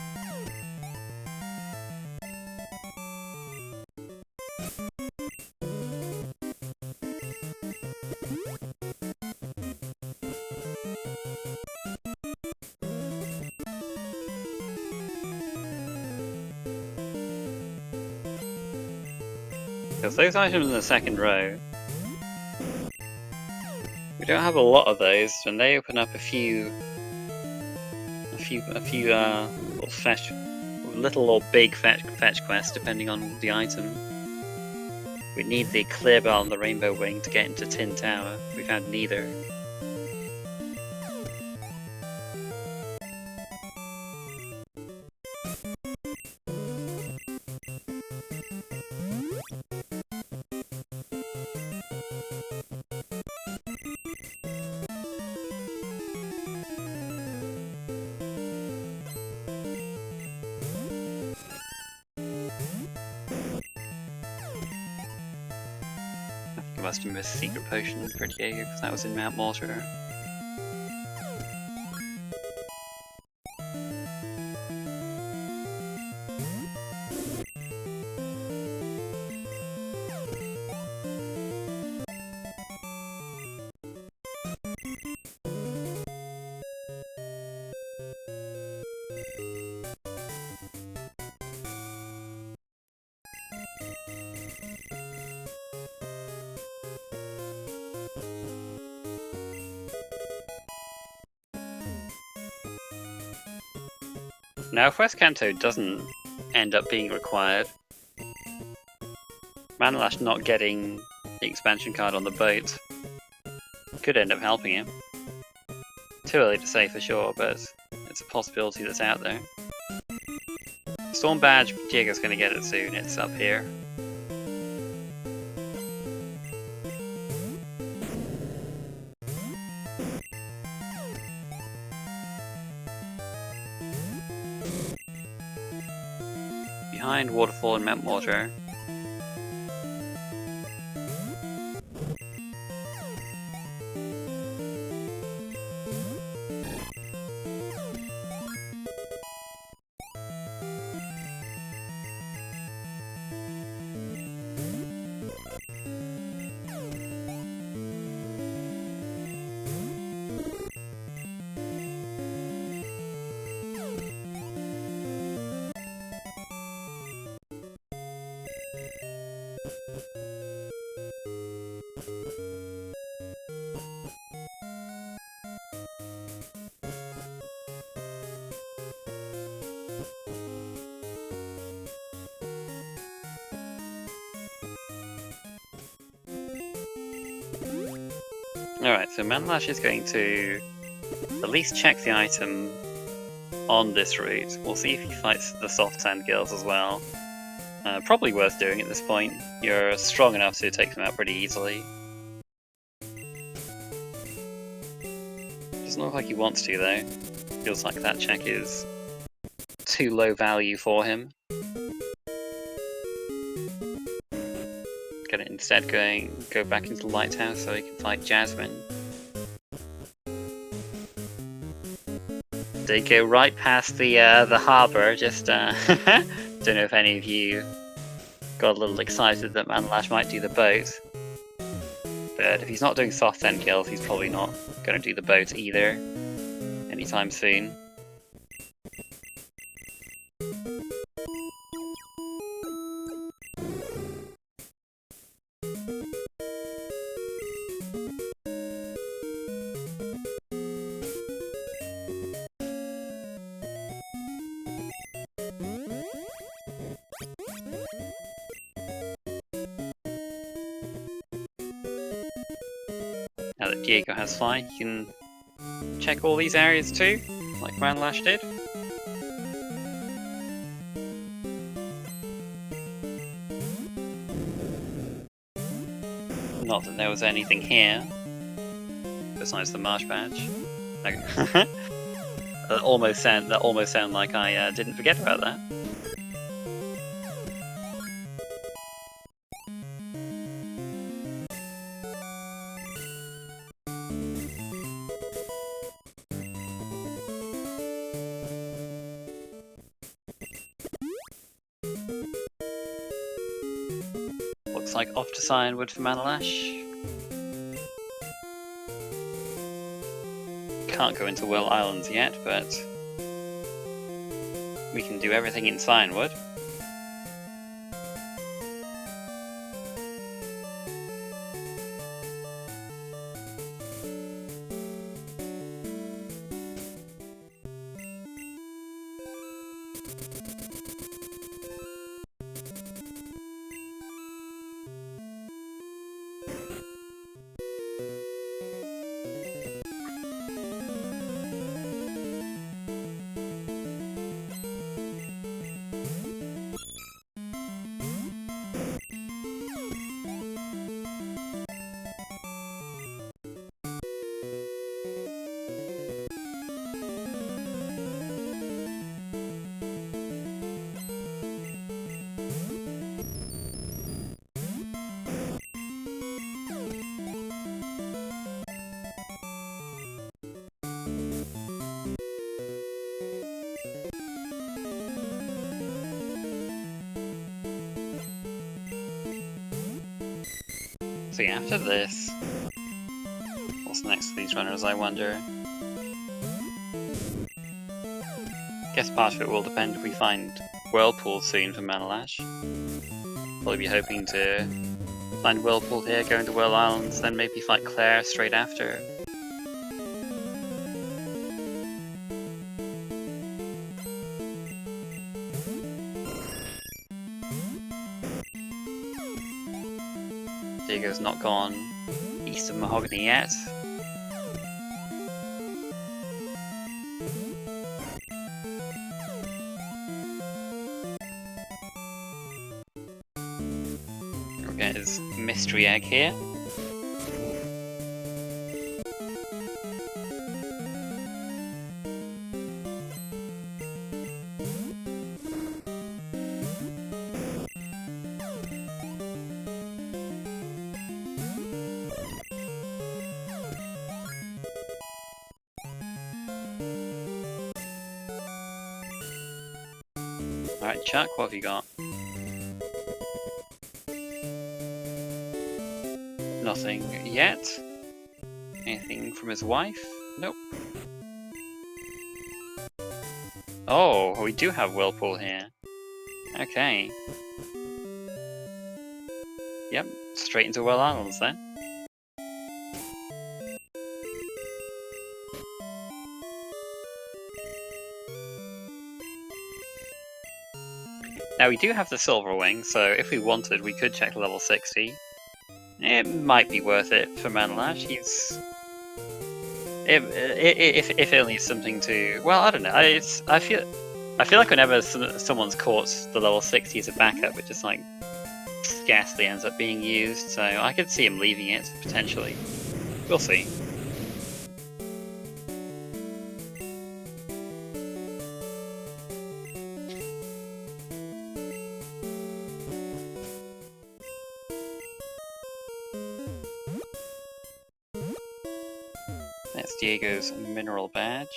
S1: Because those items in the second row, we don't have a lot of those, and they open up a few little or big fetch quests depending on the item. We need the clear bell and the rainbow wing to get into Tin Tower. We've had neither. I must have missed Secret Potion for Diego because that was in Mount Mortar. Now, if West Kanto doesn't end up being required, Manelash not getting the expansion card on the boat could end up helping him. Too early to say for sure, but it's a possibility that's out there. Storm Badge, Diego's going to get it soon, it's up here. Behind Waterfall and Meltwater. Alright, so Manelash is going to at least check the item on this route. We'll see if he fights the soft sand girls as well. Probably worth doing at this point. You're strong enough to take them out pretty easily. Doesn't look like he wants to though. Feels like that check is too low value for him. Gonna instead go back into the lighthouse so he can fight Jasmine. They go right past the harbour. Just don't know if any of you got a little excited that Manelash might do the boat. But if he's not doing soft end kills, he's probably not going to do the boat either anytime soon. Now that Diego has fly, he can check all these areas too, like Manelash did. Not that there was anything here, besides the marsh badge. Okay. that almost sound like I didn't forget about that. Looks like off to Cyanwood for Manelash. Can't go into Whirl Islands yet, but we can do everything in Cyanwood. So yeah, after this, what's next for these runners, I wonder? Guess part of it will depend if we find Whirlpool soon for Manelash. Probably be hoping to find Whirlpool here, go into Whirl Islands, then maybe fight Claire straight after. not gone east of Mahogany yet. We'll get his mystery egg here. Alright, Chuck, what have you got? Nothing yet. Anything from his wife? Nope. Oh, we do have Whirlpool here. Okay. Yep, straight into Well Islands then. Now we do have the Silver Wing, so if we wanted, we could check level 60. It might be worth it for Manelash. He's... If only something to... Well, I don't know. I feel like whenever someone's caught the level 60 as a backup, it just like scarcely ends up being used. So I could see him leaving it potentially. We'll see. That's Diego's mineral badge.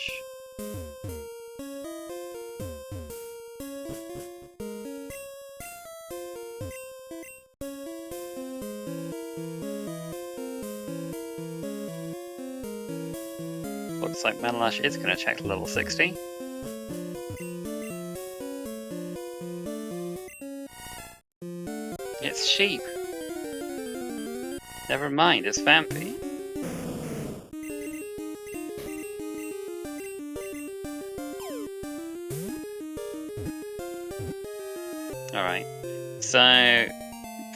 S1: Looks like Manelash is going to check level 60. It's sheep. Never mind, it's Vampy. Alright, so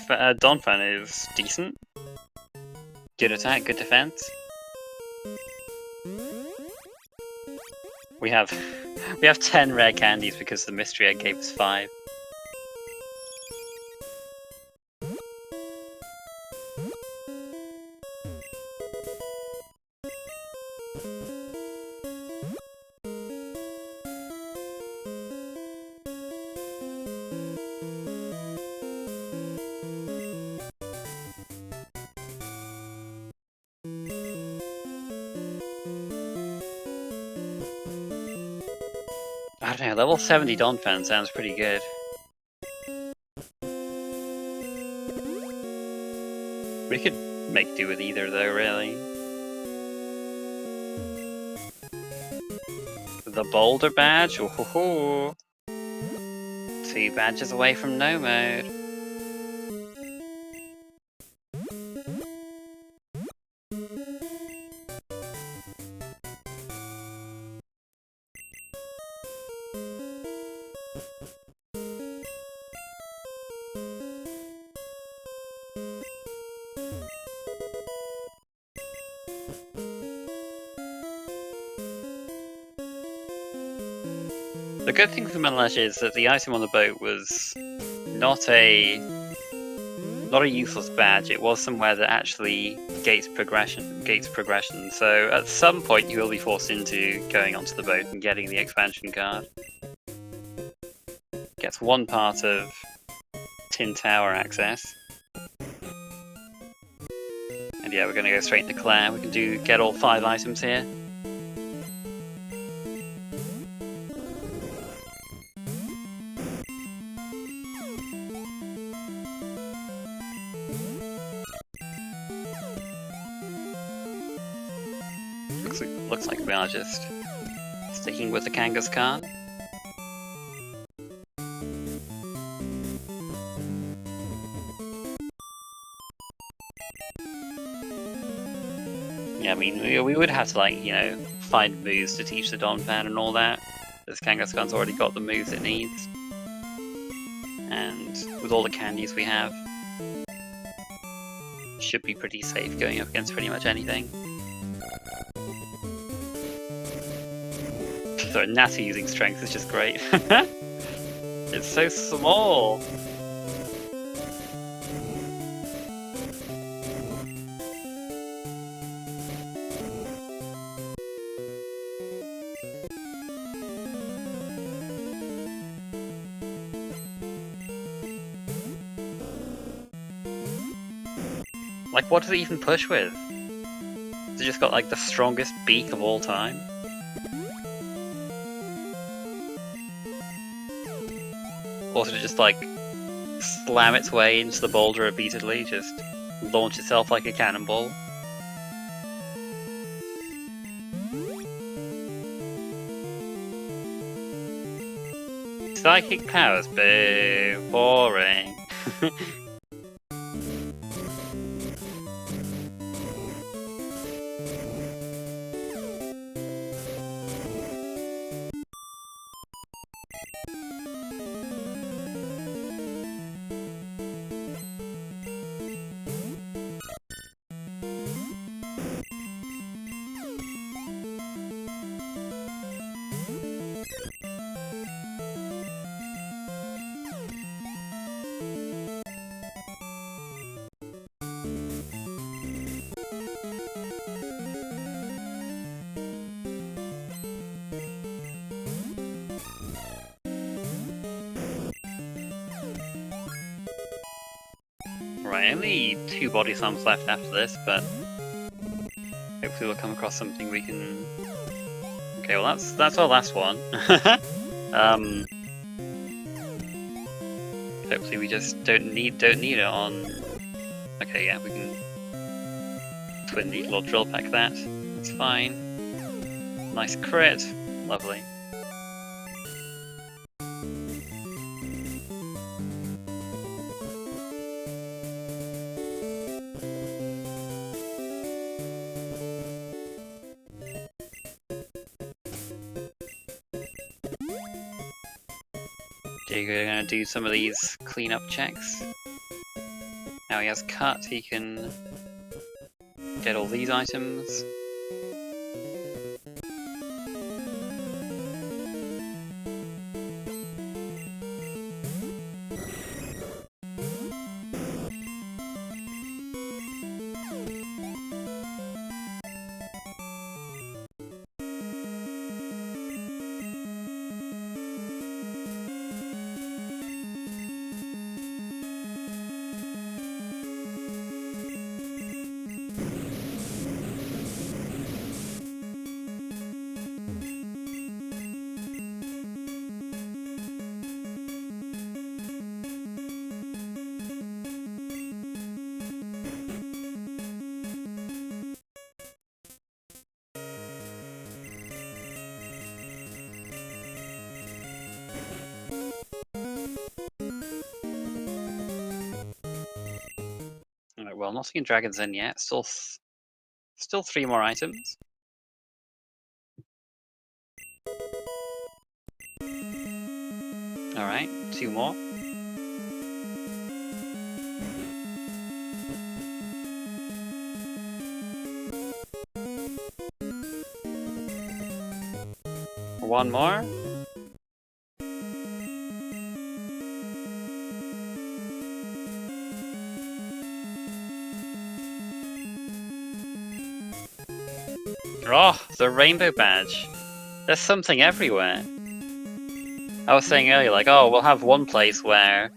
S1: Donphan is decent. Good attack, good defense. We have 10 rare candies because the mystery egg gave us 5. I don't know, level 70 Donphan sounds pretty good. We could make do with either though, really. The Boulder badge? Ooh, hoo, hoo. 2 badges away from no mode. The good thing for Manelash is that the item on the boat was not a useless badge. It was somewhere that actually gates progression. So at some point you will be forced into going onto the boat and getting the expansion card. Gets 1 part of Tin Tower access. And yeah, we're gonna go straight into Claire. We can get all 5 items here. Looks like we are just sticking with the Kangaskhan card. Yeah, I mean, we would have to, like, you know, find moves to teach the Donphan and all that. This Kangaskhan's already got the moves it needs. And with all the candies we have, should be pretty safe going up against pretty much anything. So Natty using strength is just great. It's so small. Like, what does it even push with? Has it just got like the strongest beak of all time? Or did it just like slam its way into the boulder repeatedly, just launch itself like a cannonball? Psychic powers, boo, boring. Right, only 2 body slams left after this, but hopefully we'll come across something we can. Okay, well that's our last one. Hopefully we just don't need it on. Okay, yeah, we can twin needle or drill pack that. That's fine. Nice crit, lovely. Diego gonna do some of these cleanup checks. Now he has cut, he can get all these items. Alright, well, not seeing dragons in yet. Still 3 more items. Alright, 2 more. One more. Oh, the rainbow badge. There's something everywhere. I was saying earlier, like, oh, we'll have one place where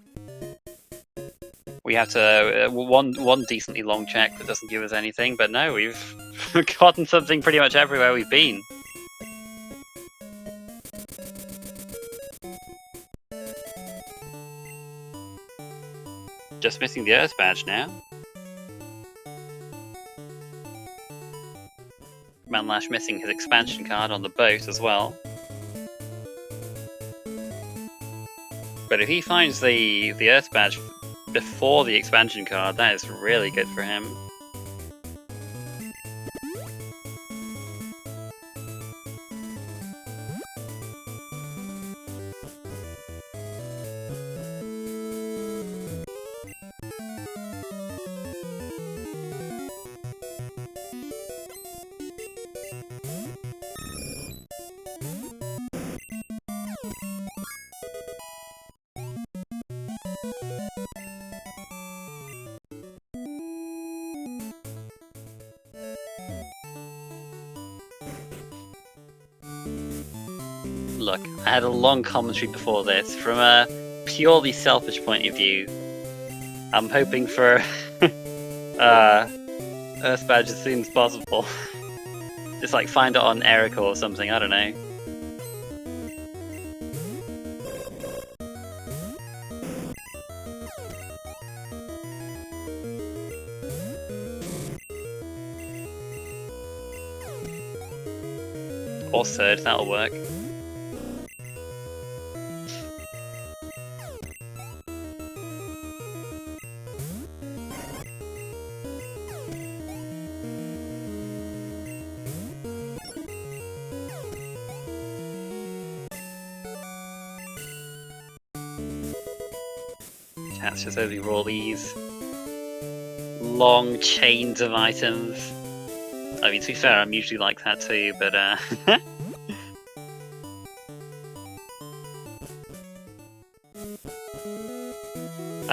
S1: we have to one decently long check that doesn't give us anything, but no, we've gotten something pretty much everywhere we've been. Just missing the Earth badge now. Manelash missing his expansion card on the boat as well. But if he finds the Earth badge before the expansion card, that is really good for him. look, I had a long commentary before this. From a purely selfish point of view, I'm hoping for Earth Badge as soon as possible. Just like find it on Erica or something, I don't know. Or Surge, that'll work. Cat's just over all these long chains of items. I mean, to be fair, I'm usually like that too, but I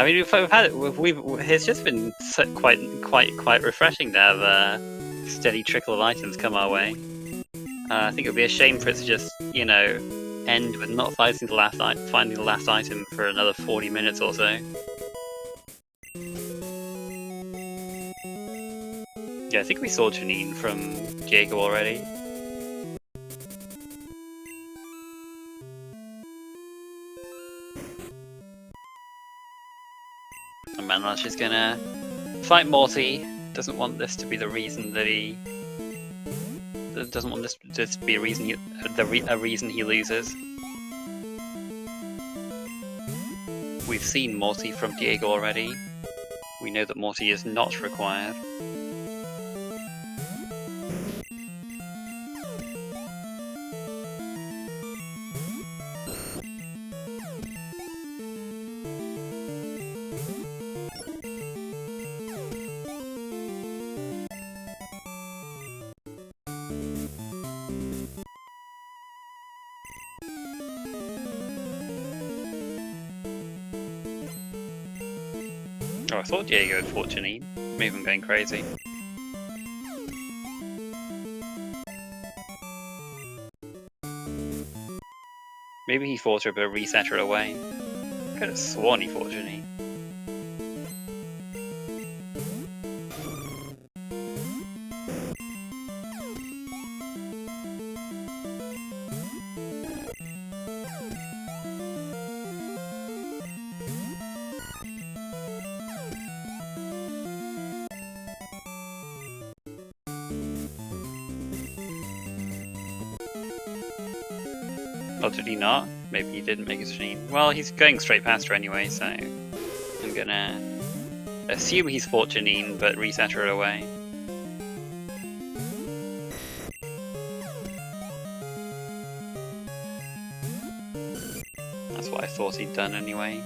S1: mean, we've had it. It's just been quite refreshing to have a steady trickle of items come our way. I think it would be a shame for it to just, you know, end with not finding the last item for another 40 minutes or so. Yeah, I think we saw Janine from Diego already. And Manelash is gonna fight Morty. Doesn't want this to be the reason that he... Doesn't want this to be a reason he loses. We've seen Morty from Diego already. We know that Morty is not required. Oh, I thought Diego had fought Janine. Maybe I'm going crazy. Maybe he fought her but reset her away. I could have sworn he fought Janine. Oh, did he not? Maybe he didn't make it to Janine. Well, he's going straight past her anyway, so I'm gonna assume he's fought Janine, but reset her away. That's what I thought he'd done anyway.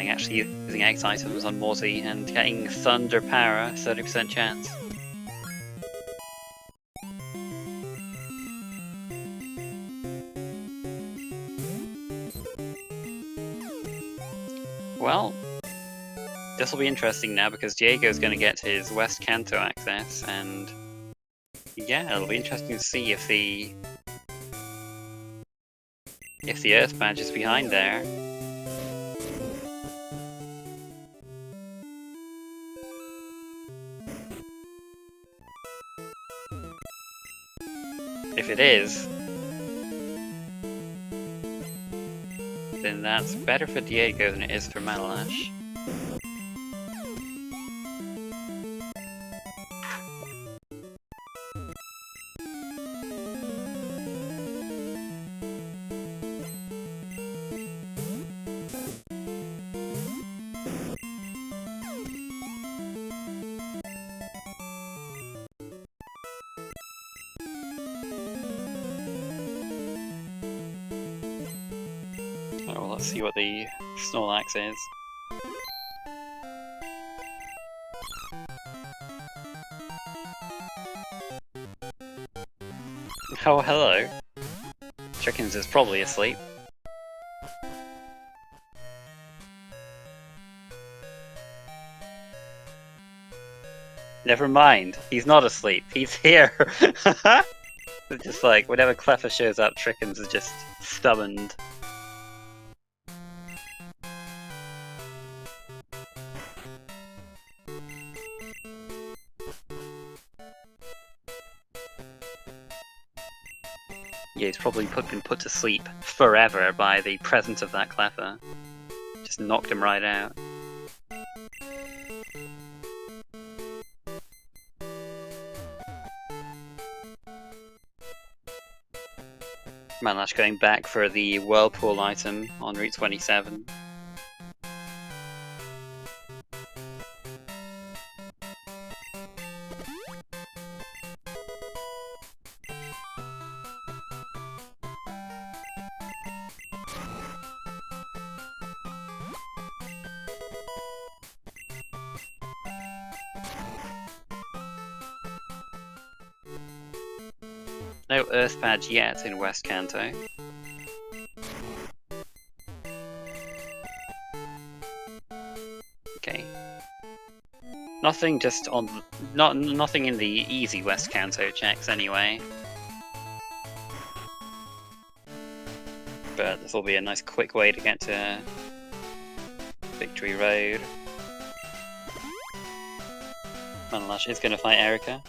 S1: Actually using X items on Morty and getting Thunder Power, 30% chance. Well, this will be interesting now because Diego's going to get his West Kanto access, and yeah, it'll be interesting to see if the Earth Badge is behind there. If it is, then that's better for Diego than it is for Manelash. Oh, well, let's see what the Snorlax is. Oh, hello. Chickens is probably asleep. Never mind, he's not asleep, he's here! It's just like, whenever Cleffa shows up, Trickens is just summoned. Yeah, he's probably been put to sleep forever by the presence of that Cleffa. Just knocked him right out. Manelash going back for the Whirlpool item on Route 27. No Earth Badge yet in West Kanto. Okay. Nothing just on nothing in the easy West Kanto checks anyway. But this will be a nice quick way to get to Victory Road. Manelash is going to fight Erica.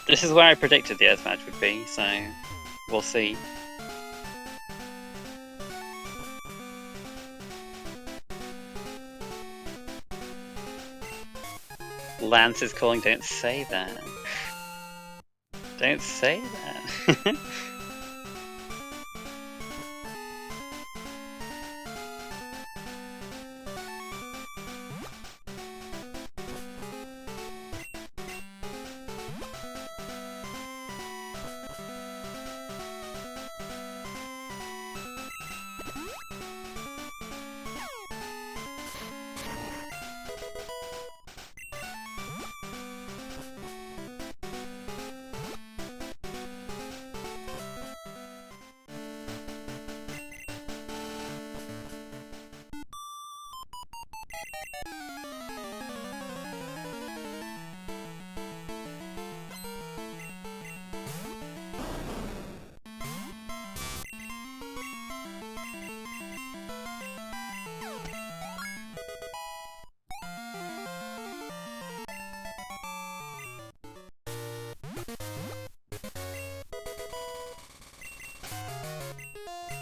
S1: This is where I predicted the Earth Badge would be, so we'll see. Lance is calling, don't say that. Don't say that.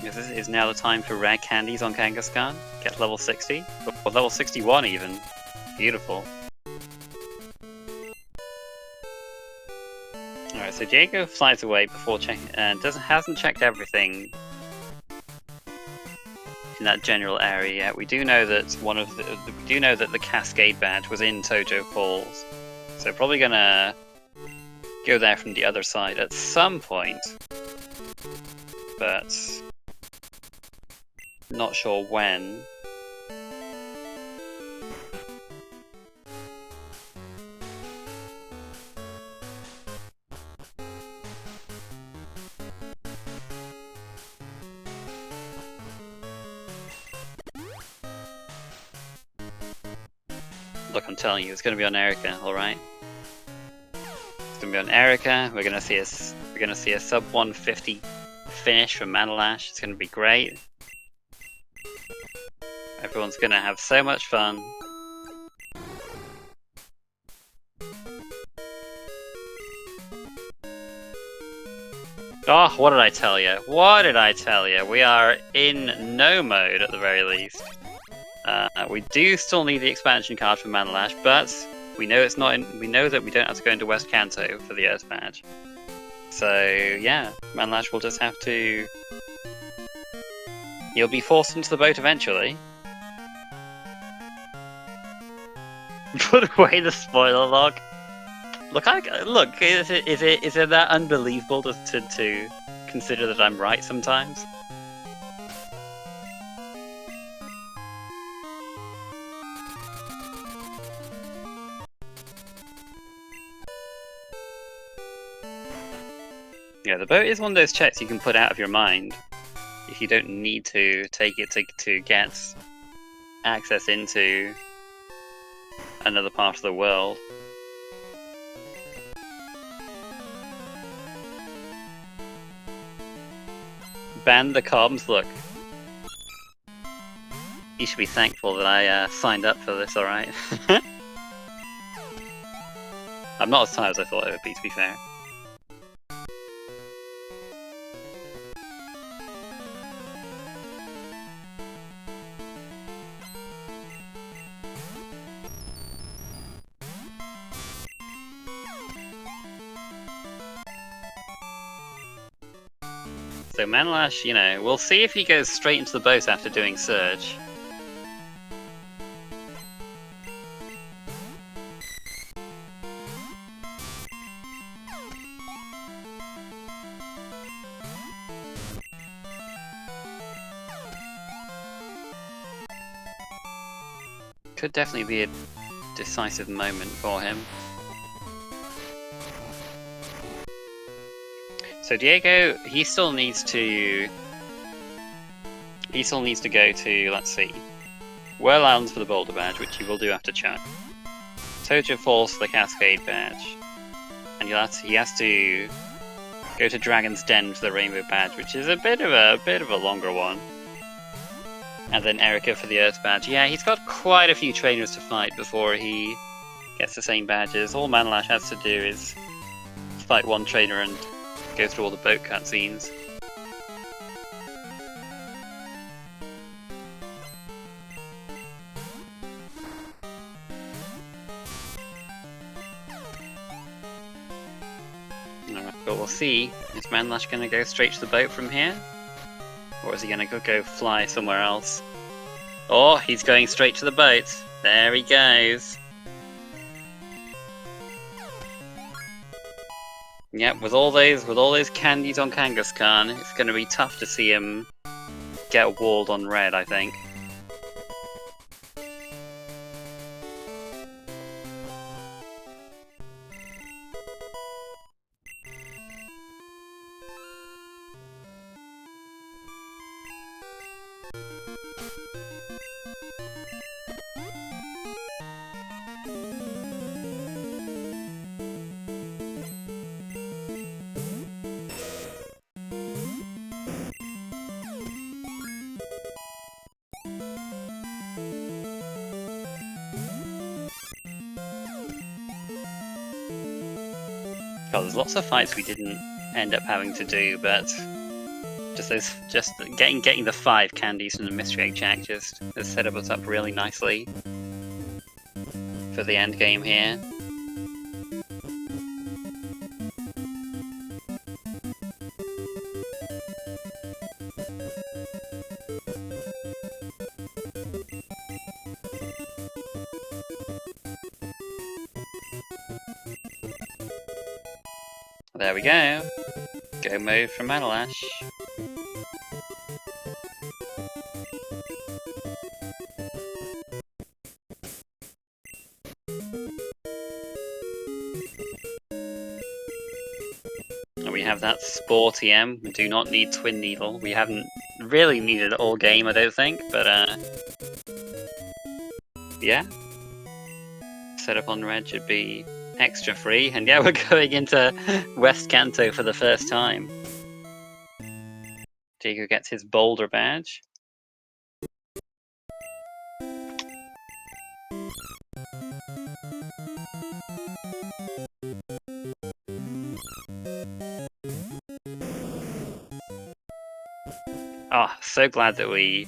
S1: This is now the time for rare candies on Kangaskhan. Get level 60, or level 61 even. Beautiful. Alright, so Diego flies away before checking, and hasn't checked everything in that general area yet. We do know that the Cascade badge was in Tojo Falls, so probably gonna go there from the other side at some point, but not sure when. Look, I'm telling you, it's going to be on Erica, alright? It's going to be on Erica. We're going to see a sub 150 finish from Manelash. It's going to be great. Everyone's going to have so much fun. Oh, what did I tell you? What did I tell you? We are in no mode at the very least. We do still need the expansion card for Manelash, but we know it's not in. We know that we don't have to go into West Kanto for the Earth Badge. So yeah, Manelash will just have to. He'll be forced into the boat eventually. Put away the spoiler log. Look, is it that unbelievable to consider that I'm right sometimes? Yeah, the boat is one of those checks you can put out of your mind if you don't need to take it to get access into another part of the world. Ban the comms, look. You should be thankful that I signed up for this, alright? I'm not as tired as I thought it would be, to be fair. So Manelash, you know, we'll see if he goes straight into the boat after doing Surge. Could definitely be a decisive moment for him. So Diego, he still needs to go to, let's see, Whirl Islands for the Boulder Badge, which he will do after chat. Toja Falls for the Cascade Badge. And he has to go to Dragon's Den for the Rainbow Badge, which is a bit of a longer one. And then Erica for the Earth Badge. Yeah, he's got quite a few trainers to fight before he gets the same badges. All Manelash has to do is fight one trainer and go through all the boat cutscenes. Alright, but we'll see. Is Manelash going to go straight to the boat from here? Or is he going to go fly somewhere else? Oh, he's going straight to the boat. There he goes. Yep, with all those candies on Kangaskhan, it's going to be tough to see him get walled on red, I think. God, there's lots of fights we didn't end up having to do, but just getting the 5 candies from the Mystery Egg Jack just has set us up really nicely for the end game here. There we go. Go mode from Manelash. And we have that Spore TM. We do not need Twin Needle. We haven't really needed it all game, I don't think, but yeah. Setup on red should be extra free, and yeah, we're going into West Kanto for the first time. Diego gets his Boulder Badge. Oh, so glad that we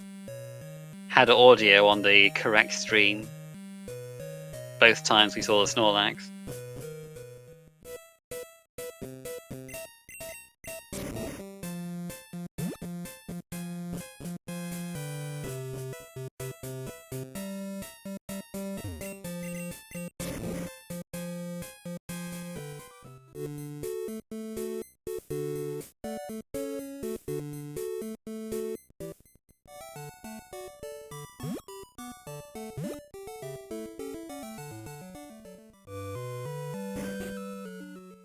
S1: had audio on the correct stream both times we saw the Snorlax.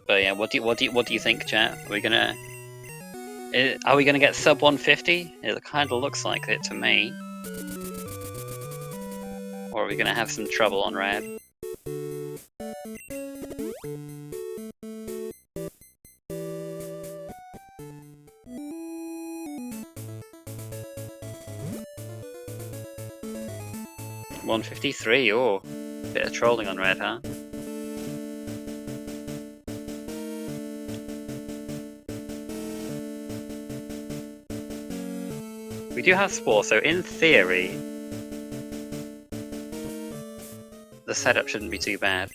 S1: But yeah, what do you think, chat? Are we gonna get sub 150? It kind of looks like it to me. Or are we gonna have some trouble on red? 153. Oh, bit of trolling on red, huh? We do have Spore, so in theory, the setup shouldn't be too bad.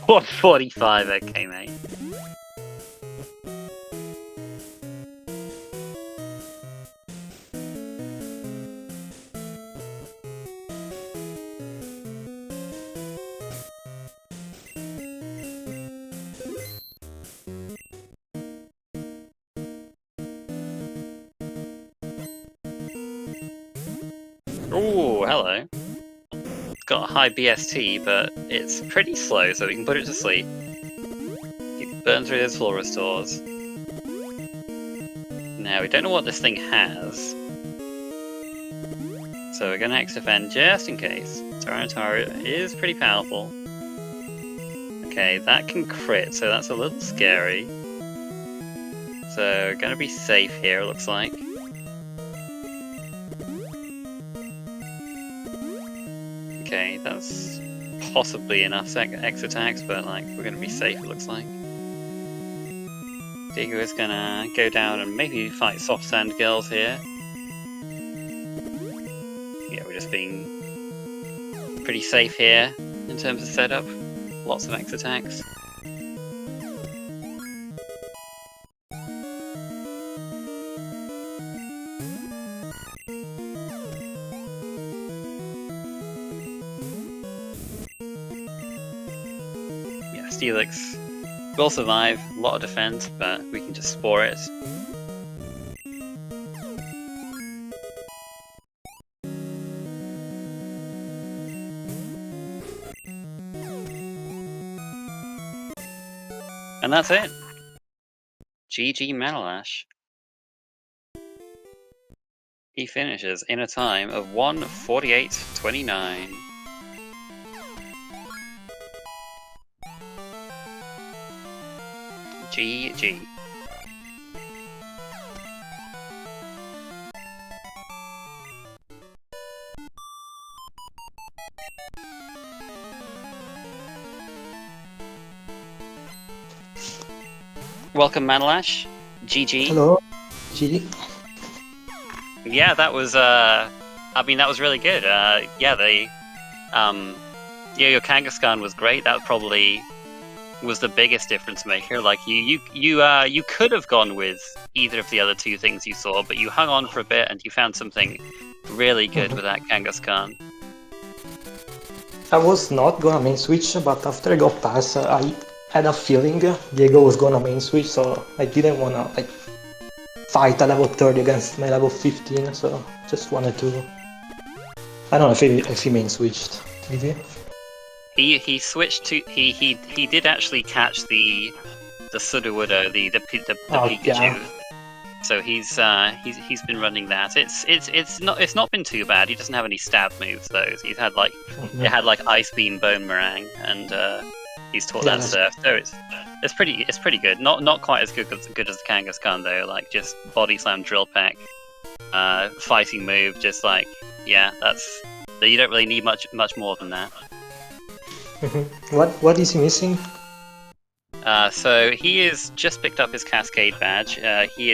S1: What 45? Okay, mate. Oh, hello. It's got a high BST, but it's pretty slow, so we can put it to sleep. Burn through those floor restores. Now, we don't know what this thing has. So we're gonna XFN just in case. Tyranitar is pretty powerful. Okay, that can crit, so that's a little scary. So, we're gonna be safe here, it looks like. Okay, that's possibly enough X attacks, but like we're gonna be safe, it looks like. Diego is gonna go down and maybe fight soft sand girls here. Yeah, we're just being pretty safe here in terms of setup. Lots of X attacks. Steelix will survive, a lot of defense, but we can just spore it. And that's it. GG Manelash. He finishes in a time of 1:48.29. GG. Welcome, Manelash. GG.
S2: Hello. GG.
S1: Yeah, that was I mean that was really good. Yeah, your Kangaskhan was great. That probably was the biggest difference maker. Like you could have gone with either of the other two things you saw, but you hung on for a bit and you found something really good with that Kangaskhan.
S2: I was not gonna main switch, but after I got past, I had a feeling Diego was gonna main switch, so I didn't wanna like fight a level 30 against my level 15, so just wanted to. I don't know if he main switched. Did he?
S1: He switched to he did actually catch the Sudowoodo, the Pikachu.
S2: Yeah.
S1: So he's been running that. It's not been too bad. He doesn't have any stab moves though. He's had like it had like Ice Beam, Bone Meringue, and he's taught that Surf. So it's pretty good. Not quite as good as the Kangaskhan though. Like just Body Slam, Drill Peck, fighting move. Just like you don't really need much more than that.
S2: What is he missing?
S1: So he has just picked up his Cascade badge. He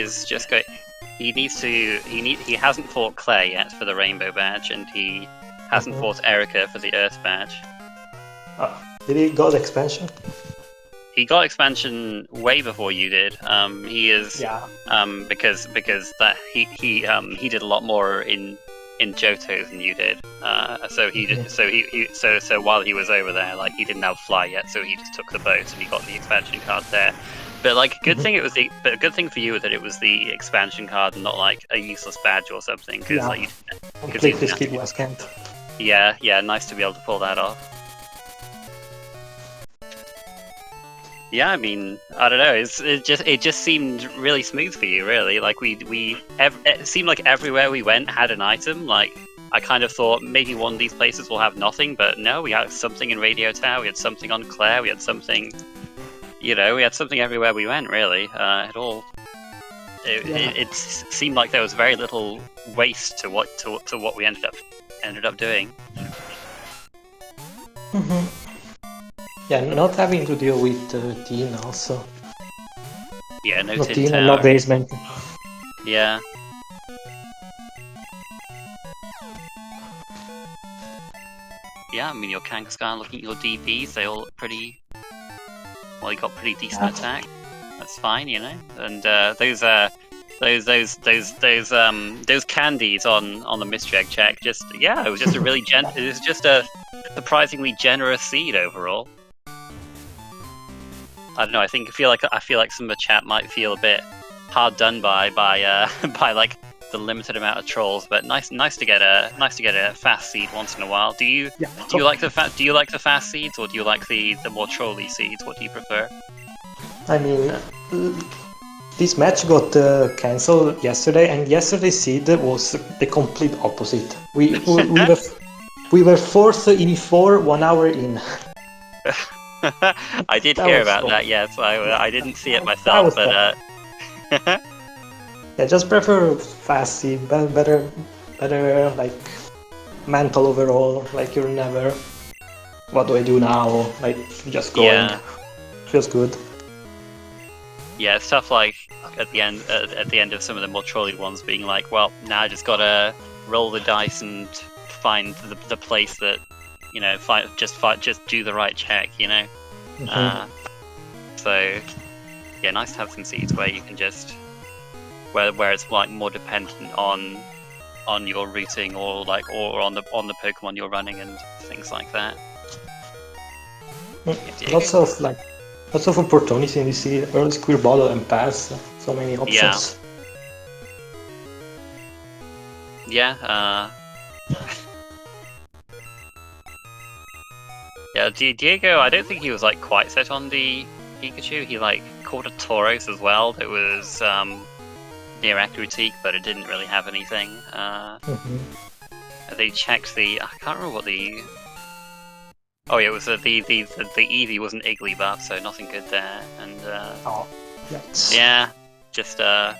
S1: hasn't fought Claire yet for the Rainbow badge, and he hasn't fought Erica for the Earth badge.
S2: Did he got expansion?
S1: He got expansion way before you did. He is because that he did a lot more in Johto's than you did. So he did. So while he was over there, like he didn't have fly yet, so he just took the boat and he got the expansion card there. But like, good thing for you that it was the expansion card and not like a useless badge or something. Because like,
S2: completely skip West Kent.
S1: Yeah, nice to be able to pull that off. Yeah, I mean, I don't know. It just seemed really smooth for you, really. Like it seemed like everywhere we went had an item. Like I kind of thought maybe one of these places will have nothing, but no, we had something in Radio Tower. We had something on Claire. We had something you know, we had something everywhere we went. Really, it seemed like there was very little waste to what we ended up doing.
S2: Yeah, not having to deal with Teen also.
S1: Yeah, no
S2: No
S1: tin
S2: Teen and
S1: tower.
S2: no basement.
S1: Yeah. Yeah, I mean your Kangaskhan, looking at your DPs, they all look pretty. Well, you got pretty decent attack. That's fine, you know. And those candies on the mystery egg check, just it was just a really it was just a surprisingly generous seed overall. I don't know. I feel like some of the chat might feel a bit hard done by by like the limited amount of trolls, but nice to get a fast seed once in a while. Do you like the fast seeds, or do you like the more trolly seeds? What do you prefer?
S2: I mean, this match got cancelled yesterday, and yesterday's seed was the complete opposite. We were fourth in E4 1 hour in.
S1: I did hear about that. Yes, I didn't see it myself, but
S2: yeah, just prefer fast seed, better like mental overall. Like you're never, what do I do now? Like just going.
S1: Yeah.
S2: Feels good.
S1: Yeah, stuff like at the end of some of the more trolly ones, being like, well, now I just gotta roll the dice and find the place that, you know, just do the right check, you know. So yeah, nice to have some seeds where you can just where it's like more dependent on your routing or on the Pokemon you're running and things like that.
S2: Lots of opportunities in this seed. Early Square Bottle and Pass. So many options.
S1: Yeah. Yeah, Diego, I don't think he was like quite set on the Pikachu. He like caught a Tauros as well that was near Accuratique, but it didn't really have anything. They checked I can't remember what the. Oh yeah, it was the Eevee was an Iggly buff, so nothing good there. And yeah, just to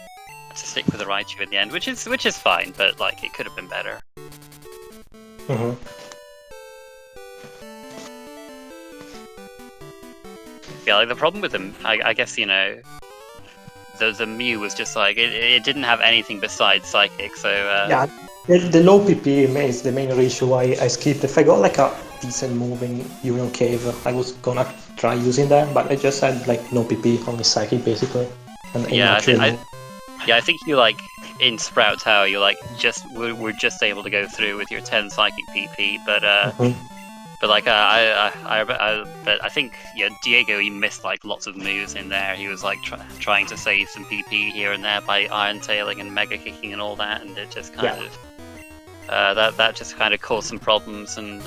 S1: stick with the Raichu in the end, which is fine, but like it could have been better. Yeah, like the problem with them, I guess, you know, the Mew was just like it didn't have anything besides Psychic, so
S2: yeah, the low PP is the main reason why I skipped. If I got like a decent move in Union Cave, I was gonna try using that, but I just had like no PP on the Psychic basically. And
S1: I think you like in Sprout Tower, you like we're just able to go through with your 10 Psychic PP, but like but I think Diego, he missed like lots of moves in there. He was like trying to save some PP here and there by Iron Tailing and Mega Kicking and all that, and it just kind of that just kind of caused some problems. And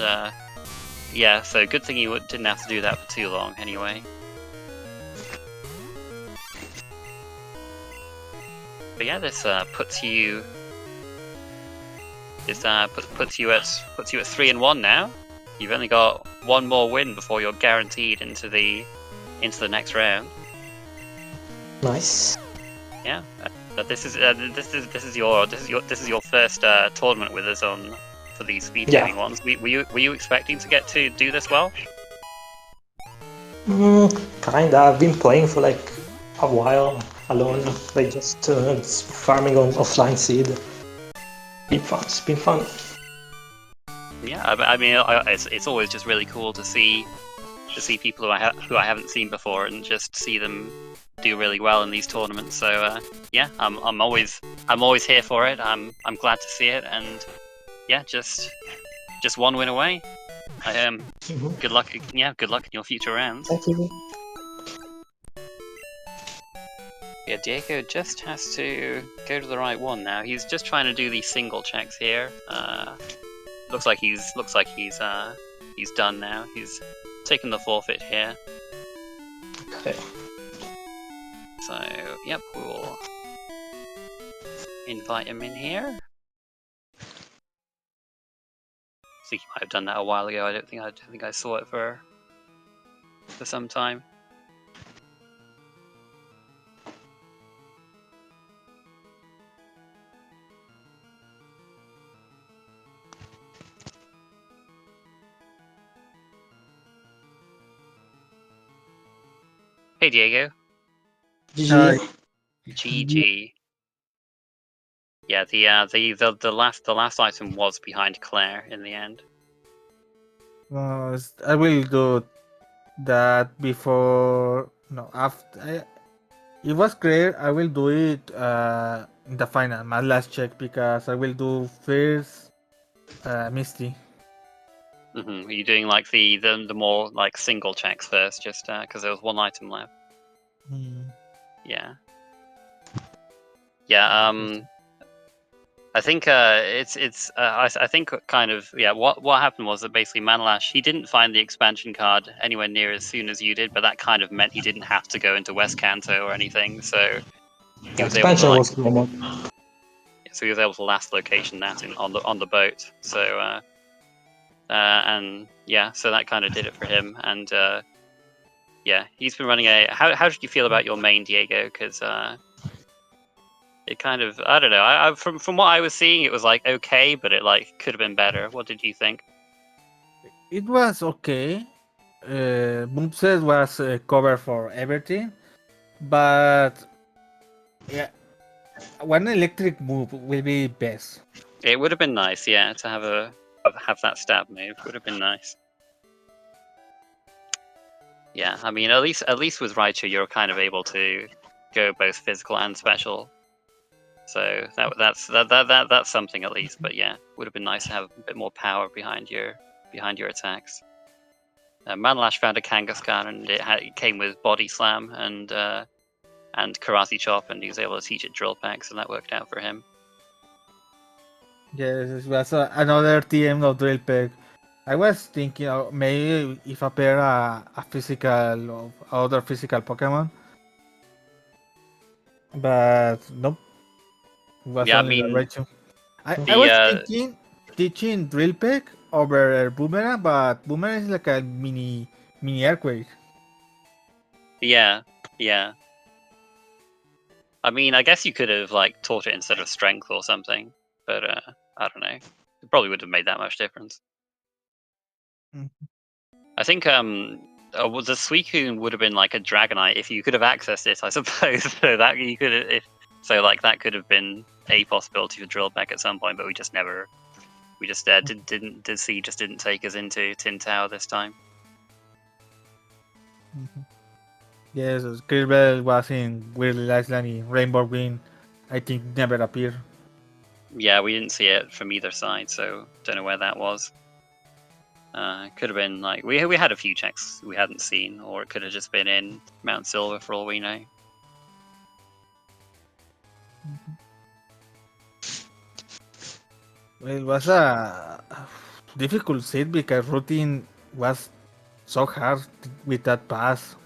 S1: so good thing you didn't have to do that for too long anyway. But yeah, this puts you at 3-1 now. You've only got one more win before you're guaranteed into the next round.
S2: Nice.
S1: Yeah, but this is your first tournament with us for these SpeedGaming ones. Were you expecting to get to do this well?
S2: Kinda. I've been playing for like a while alone, like just farming on offline seed. It's been fun.
S1: Yeah, I mean, it's always just really cool to see people who I haven't seen before and just see them do really well in these tournaments. So yeah, I'm always here for it. I'm glad to see it, and yeah, just one win away. Good luck. Yeah, good luck in your future rounds.
S2: Thank you.
S1: Yeah, Diego just has to go to the right one now. He's just trying to do these single checks here. Looks like he's done now. He's taken the forfeit here.
S2: Okay.
S1: So yep, we'll invite him in here. I think he might have done that a while ago. I don't think I saw it for some time. Hey Diego.
S2: GG.
S1: GG. Yeah, the last item was behind Claire in the end.
S3: I will do that before. No, after. It was clear. I will do it in the final, my last check, because I will do first Misty.
S1: Are you doing like the more like single checks first, just because there was one item left? Yeah. Yeah. I think I think kind of what happened was that basically Manelash, he didn't find the expansion card anywhere near as soon as you did, but that kind of meant he didn't have to go into West Kanto or anything, so he was able to
S2: Expansion was common.
S1: so he was able to last location that on the boat. So and yeah, so that kind of did it for him. And yeah, he's been running a. How did you feel about your main, Diego? Because it kind of, I don't know. I from what I was seeing, it was like okay, but it like could have been better. What did you think?
S3: It was okay. Moveset was covered for everything, but yeah, one electric move will be best.
S1: It would have been nice, yeah, to have that stab move. Would have been nice. Yeah, I mean, at least with Raichu, you're kind of able to go both physical and special. So that's something at least. But yeah, would have been nice to have a bit more power behind your attacks. Manelash found a Kangaskhan, and it came with Body Slam and Karate Chop, and he was able to teach it Drill Peck, so that worked out for him.
S3: Yes, it was another TM of Drill Peck. I was thinking maybe if appear a physical or other physical Pokemon, but nope. It was
S1: Yeah, I
S3: only the
S1: mean,
S3: Raichu. I was thinking teaching Drill Peck over Boomerang, but Boomerang is like a mini earthquake.
S1: yeah. I mean, I guess you could have like taught it instead of Strength or something, but I don't know. It probably wouldn't have made that much difference. I think the Suicune would have been like a Dragonite if you could have accessed it, I suppose. So that you could have, that could have been a possibility for Drill Peck at some point, but we just didn't take us into Tin Tower this time.
S3: Yes, Skribel was in Weirdly Island in Rainbow Green. I think never appeared.
S1: Yeah, we didn't see it from either side, so don't know where that was. Could have been like we had a few checks we hadn't seen, or it could have just been in Mount Silver for all we know.
S3: Well, it was a difficult set because routine was so hard with that pass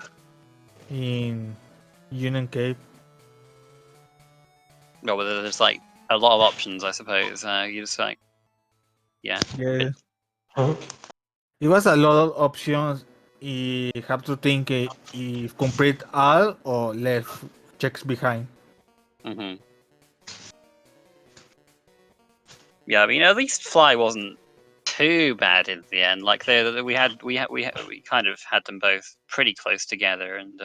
S3: in Union Cape.
S1: Well, there's like a lot of options, I suppose. You just like, yeah.
S3: It was a lot of options. You have to think if complete all or left checks behind.
S1: Yeah, I mean, at least Fly wasn't too bad in the end. Like we kind of had them both pretty close together, and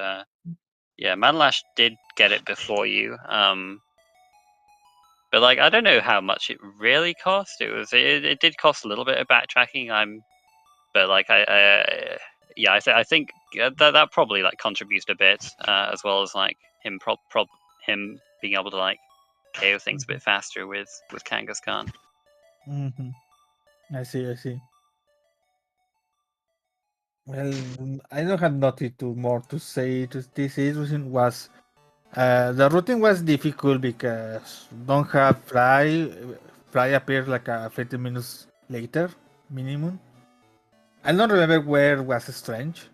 S1: yeah, Manelash did get it before you. But like I don't know how much it really cost. It did cost a little bit of backtracking. But like I think that probably like contributed a bit, as well as like him him being able to like KO things a bit faster with Kangaskhan.
S3: I see. Well, I don't have nothing more to say to this season. Was the routine was difficult because don't have fly appears like 30 minutes later minimum. I don't remember where was Strange.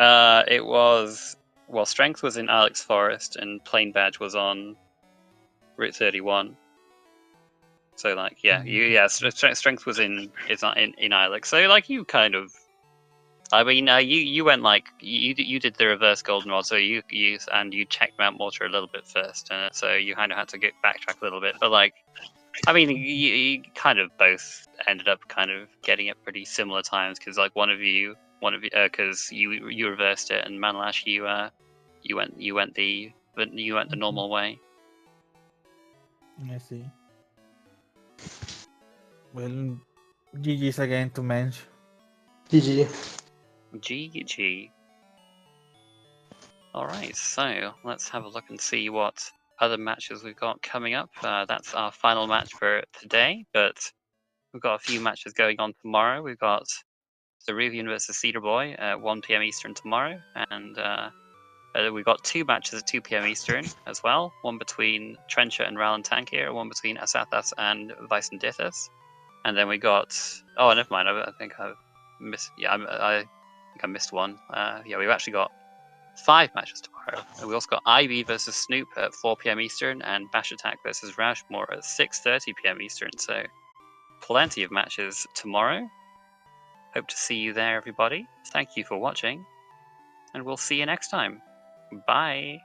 S1: It was Strength was in Alex Forest, and Plain Badge was on Route 31. So like Strength was in Ilex. So like you kind of, I mean, you went like you did the reverse goldenrod, so you checked Mount Mortar a little bit first, so you kind of had to backtrack a little bit. But like, I mean, you kind of both ended up kind of getting at pretty similar times because like one of you one of you, because you reversed it, and Manelash, you went the normal way.
S3: I see. Well, GG's again to Mensch.
S2: GG.
S1: GG. Alright, so let's have a look and see what other matches we've got coming up. That's our final match for today, but we've got a few matches going on tomorrow. We've got Ceruvian versus Cedar Boy at 1 PM Eastern tomorrow, and we've got 2 matches at 2 PM Eastern as well. One between Trencher and Ralan Tankir, one between Asathas and Vicendithis. And then we got... Oh, never mind, I think I've missed... Yeah, I think I missed one. Yeah, we've actually got 5 matches tomorrow. And we also got IB versus Snoop at 4 PM Eastern, and Bash Attack versus Rashmore at 6:30 PM Eastern. So plenty of matches tomorrow. Hope to see you there, everybody. Thank you for watching, and we'll see you next time. Bye.